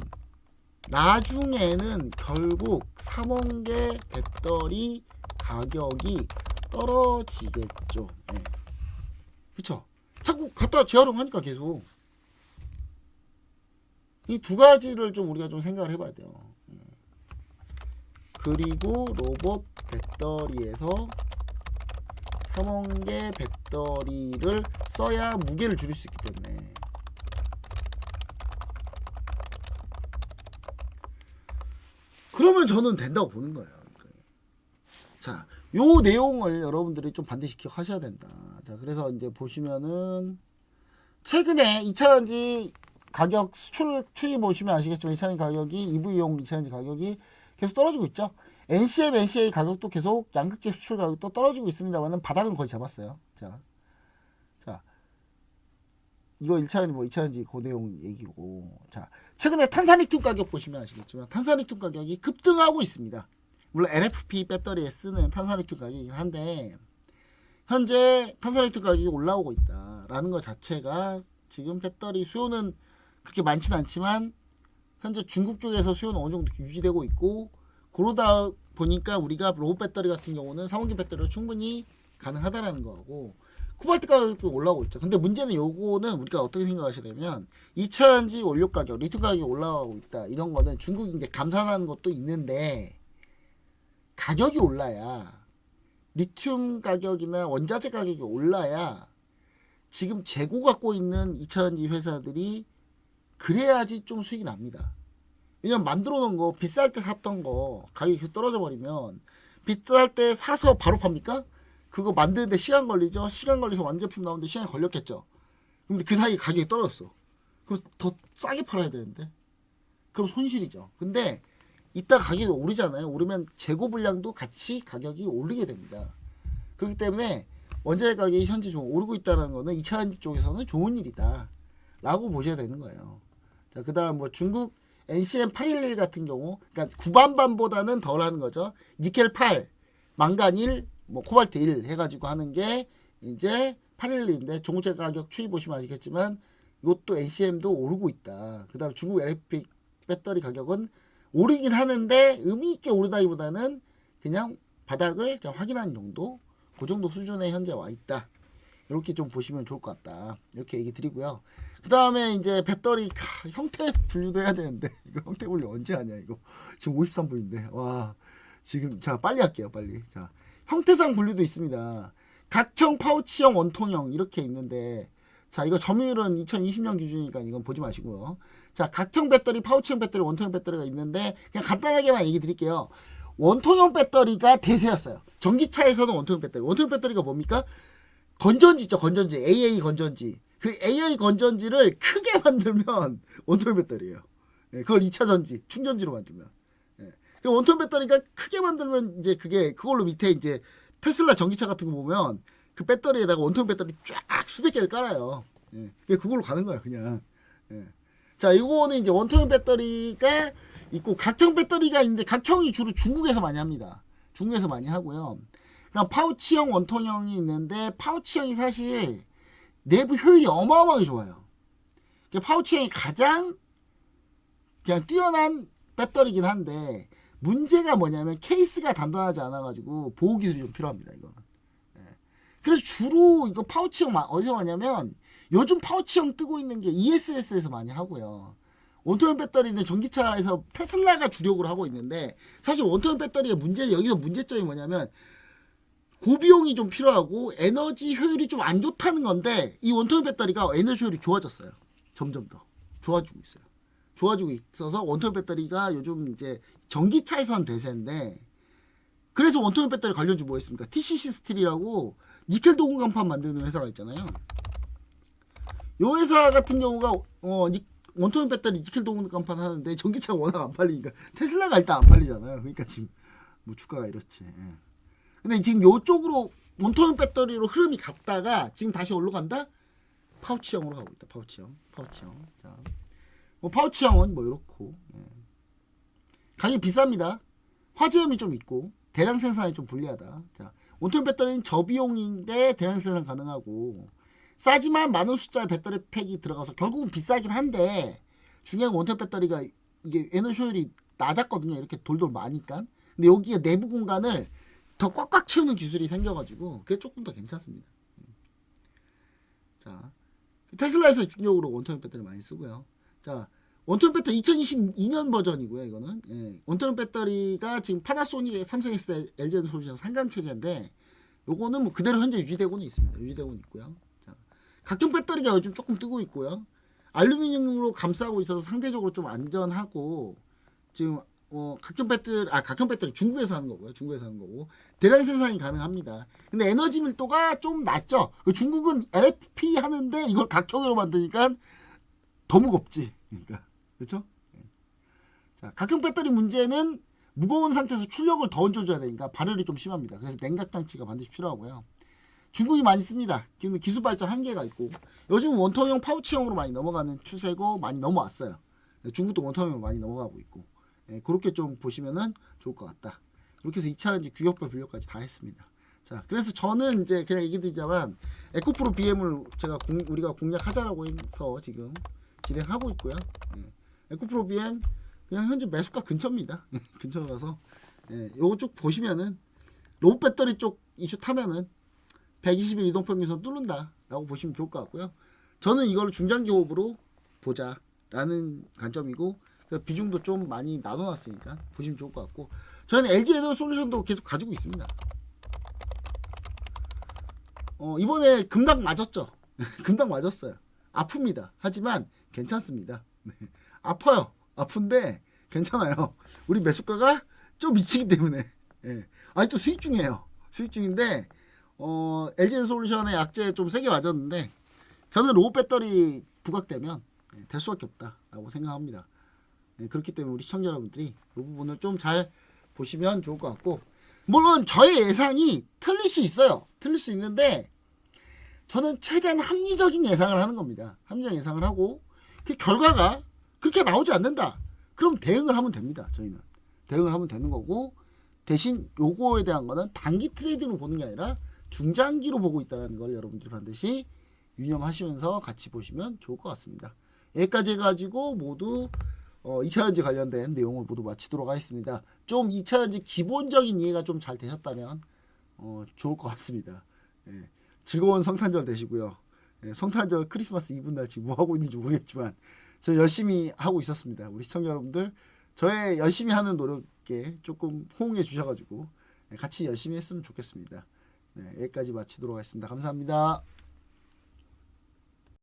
나중에는 결국 삼원계 배터리 가격이 떨어지겠죠. 그쵸? 자꾸 갖다 재활용하니까 계속. 이 두 가지를 좀 우리가 좀 생각을 해봐야 돼요. 그리고 로봇 배터리에서 삼원계 배터리를 써야 무게를 줄일 수 있기 때문에. 그러면 저는 된다고 보는 거예요. 자, 요 내용을 여러분들이 좀 반드시 기억하셔야 된다. 자, 그래서 이제 보시면은 최근에 2차전지 가격 수출 추이 보시면 아시겠지만 2차전지 가격이 EV용 2차전지 가격이 계속 떨어지고 있죠. NCM, NCA 가격도 계속 양극재 수출 가격도 떨어지고 있습니다만은 바닥은 거의 잡았어요. 자, 이거 1차전지 뭐 2차전지 그 내용 얘기고. 자, 최근에 탄산리튬 가격 보시면 아시겠지만 탄산리튬 가격이 급등하고 있습니다. 물론 LFP 배터리에 쓰는 탄산리튬 가격이긴 한데 현재 탄산리튬 가격이 올라오고 있다라는 것 자체가 지금 배터리 수요는 그렇게 많지는 않지만 현재 중국 쪽에서 수요는 어느 정도 유지되고 있고, 그러다 보니까 우리가 로봇 배터리 같은 경우는 삼원계 배터리로 충분히 가능하다라는 거고, 코발트 가격도 올라오고 있죠. 근데 문제는 요거는 우리가 어떻게 생각하셔야 되면 2차전지 원료 가격, 리튬 가격이 올라가고 있다. 이런 거는 중국이 이제 감산하는 것도 있는데 가격이 올라야, 리튬 가격이나 원자재 가격이 올라야 지금 재고 갖고 있는 2차전지 회사들이 그래야지 좀 수익이 납니다. 왜냐면 만들어 놓은 거 비쌀 때 샀던 거 가격이 떨어져 버리면, 비쌀 때 사서 바로 팝니까? 그거 만드는데 시간 걸리죠. 시간 걸려서 완제품 나오는데 시간이 걸렸겠죠. 근데 그 사이에 가격이 떨어졌어. 그럼 더 싸게 팔아야 되는데 그럼 손실이죠. 근데 이따 가격이 오르잖아요. 오르면 재고 분량도 같이 가격이 오르게 됩니다. 그렇기 때문에 원자재 가격이 현재 좀 오르고 있다는 거는 2차전지 쪽에서는 좋은 일이다 라고 보셔야 되는 거예요. 자, 그 다음 뭐 중국 NCM 811 같은 경우, 그러니까 구반반보다는 덜 하는 거죠. 니켈 8, 망간 1, 뭐 코발트 1 해가지고 하는 게 이제 811인데 중국제 가격 추이 보시면 아시겠지만 이것도 NCM도 오르고 있다. 그 다음 중국 LFP 배터리 가격은 오르긴 하는데 의미 있게 오르다기보다는 그냥 바닥을 확인하는 정도, 그 정도 수준에 현재 와 있다. 이렇게 좀 보시면 좋을 것 같다. 이렇게 얘기 드리고요. 그 다음에 이제 배터리 형태 분류도 해야 되는데 이거 형태 분류 언제 하냐 이거. 지금 53분인데 와, 지금 자 빨리 할게요. 빨리. 자, 형태상 분류도 있습니다. 각형, 파우치형, 원통형 이렇게 있는데, 자, 이거 점유율은 2020년 기준이니까 이건 보지 마시고요. 자, 각형 배터리, 파우치형 배터리, 원통형 배터리가 있는데 그냥 간단하게만 얘기 드릴게요. 원통형 배터리가 대세였어요. 전기차에서는 원통형 배터리. 원통형 배터리가 뭡니까? 건전지 있죠. 건전지. AA 건전지. 그 AA 건전지를 크게 만들면 원통형 배터리예요. 그걸 2차 전지, 충전지로 만들면. 그 원통 배터리가 크게 만들면 이제 그걸로 밑에 이제 테슬라 전기차 같은 거 보면 그 배터리에다가 원통 배터리 쫙 수백 개를 깔아요. 그걸로 가는 거야 그냥. 자, 이거는 이제 원통 배터리가 있고 각형 배터리가 있는데 각형이 주로 중국에서 많이 합니다. 중국에서 많이 하고요. 그냥 파우치형, 원통형이 있는데 파우치형이 사실 내부 효율이 어마어마하게 좋아요. 파우치형이 가장 그냥 뛰어난 배터리긴 한데 문제가 뭐냐면 케이스가 단단하지 않아가지고 보호 기술이 좀 필요합니다. 이거는. 그래서 주로 이거 파우치형 어디서 하냐면 요즘 파우치형 뜨고 있는 게 ESS에서 많이 하고요. 원통형 배터리는 전기차에서 테슬라가 주력으로 하고 있는데, 사실 원통형 배터리의 여기서 문제점이 뭐냐면 고비용이 좀 필요하고 에너지 효율이 좀 안 좋다는 건데, 이 원통형 배터리가 에너지 효율이 좋아졌어요. 점점 더 좋아지고 있어요. 좋아지고 있어서 원통형 배터리가 요즘 이제 전기차에선 대세인데, 그래서 원통형 배터리 관련주 뭐 있습니까? TCC 스틸이라고 니켈 도금 간판 만드는 회사가 있잖아요. 이 회사 같은 경우가 원통형 배터리 니켈 도금 간판 하는데 전기차가 워낙 안 팔리니까 테슬라가 일단 안 팔리잖아요. 그러니까 지금 뭐 주가가 이렇지. 예. 근데 지금 요쪽으로 원통형 배터리로 흐름이 갔다가 지금 다시 올라간다? 파우치형으로 가고 있다. 파우치형. 자, 뭐 파우치형은 뭐 이렇고, 예. 가격이 비쌉니다. 화재염이 좀 있고 대량 생산이 좀 불리하다. 자, 원통형 배터리는 저비용인데 대량 생산 가능하고, 싸지만 많은 숫자의 배터리 팩이 들어가서 결국은 비싸긴 한데, 중요한 원통형 배터리가 이게 에너지 효율이 낮았거든요. 이렇게 돌돌 마니까. 근데 여기에 내부 공간을 더 꽉꽉 채우는 기술이 생겨가지고 그게 조금 더 괜찮습니다. 자, 테슬라에서 집중적으로 원통형 배터리 많이 쓰고요. 자, 원통형 배터리 2022년 버전이고요. 이거는, 예. 원통형 배터리가 지금 파나소닉, 삼성 S대, LG 솔루션 상강 체제인데, 요거는 뭐 그대로 현재 유지되고는 있습니다. 유지되고는 있고요. 자, 각형 배터리가 요즘 조금 뜨고 있고요. 알루미늄으로 감싸고 있어서 상대적으로 좀 안전하고, 지금 각형 배터리 중국에서 하는 거고요. 중국에서 하는 거고 대량 생산이 가능합니다. 근데 에너지 밀도가 좀 낮죠. 중국은 LFP 하는데 이걸 각형으로 만드니까 더 무겁지. 그러니까 그렇죠? 자, 각형 배터리 문제는 무거운 상태에서 출력을 더 얹어줘야 되니까 발열이 좀 심합니다. 그래서 냉각 장치가 반드시 필요하고요. 중국이 많이 씁니다. 기술 발전 한계가 있고, 요즘 원통형 파우치형으로 많이 넘어가는 추세고 많이 넘어왔어요. 중국도 원통형으로 많이 넘어가고 있고, 예, 그렇게 좀 보시면은 좋을 것 같다. 그렇게 해서 2차 이제 규격별 분류까지 다 했습니다. 자, 그래서 저는 이제 그냥 얘기 드리자면 에코프로 BM을 우리가 공략하자라고 해서 지금 진행하고 있고요. 예, 에코프로 BM 그냥 현재 매수가 근처입니다. 근처라서, 예, 요거 쭉 보시면은 로우 배터리 쪽 이슈 타면은 120일 이동평균선 뚫는다라고 보시면 좋을 것 같고요. 저는 이걸 중장기 호흡으로 보자라는 관점이고, 비중도 좀 많이 나눠놨으니까 보시면 좋을 것 같고, 저는 LG 에너지 솔루션도 계속 가지고 있습니다. 이번에 급락 맞았죠. 급락 맞았어요. 아픕니다. 하지만 괜찮습니다. 아파요. 아픈데 괜찮아요. 우리 매수가가 좀 미치기 때문에. 예. 아니 또 수익 중이에요. 수익 중인데 LG 솔루션의 약재 좀 세게 맞았는데, 저는 로우 배터리 부각되면 될 수밖에 없다라고 생각합니다. 그렇기 때문에 우리 시청자 여러분들이 이 부분을 좀 잘 보시면 좋을 것 같고, 물론 저의 예상이 틀릴 수 있어요. 틀릴 수 있는데 저는 최대한 합리적인 예상을 하는 겁니다. 합리적 예상을 하고 그 결과가 그렇게 나오지 않는다. 그럼 대응을 하면 됩니다. 저희는 대응을 하면 되는 거고, 대신 요거에 대한 거는 단기 트레이딩으로 보는 게 아니라 중장기로 보고 있다는 걸 여러분들이 반드시 유념하시면서 같이 보시면 좋을 것 같습니다. 여기까지 해가지고 모두 2차전지 관련된 내용을 모두 마치도록 하겠습니다. 좀 2차전지 기본적인 이해가 좀 잘 되셨다면 좋을 것 같습니다. 예, 즐거운 성탄절 되시고요. 예, 성탄절 크리스마스 이브날 지금 뭐 하고 있는지 모르겠지만 저 열심히 하고 있었습니다. 우리 시청자 여러분들 저의 열심히 하는 노력에 조금 호응해 주셔가지고 같이 열심히 했으면 좋겠습니다. 네, 여기까지 마치도록 하겠습니다. 감사합니다.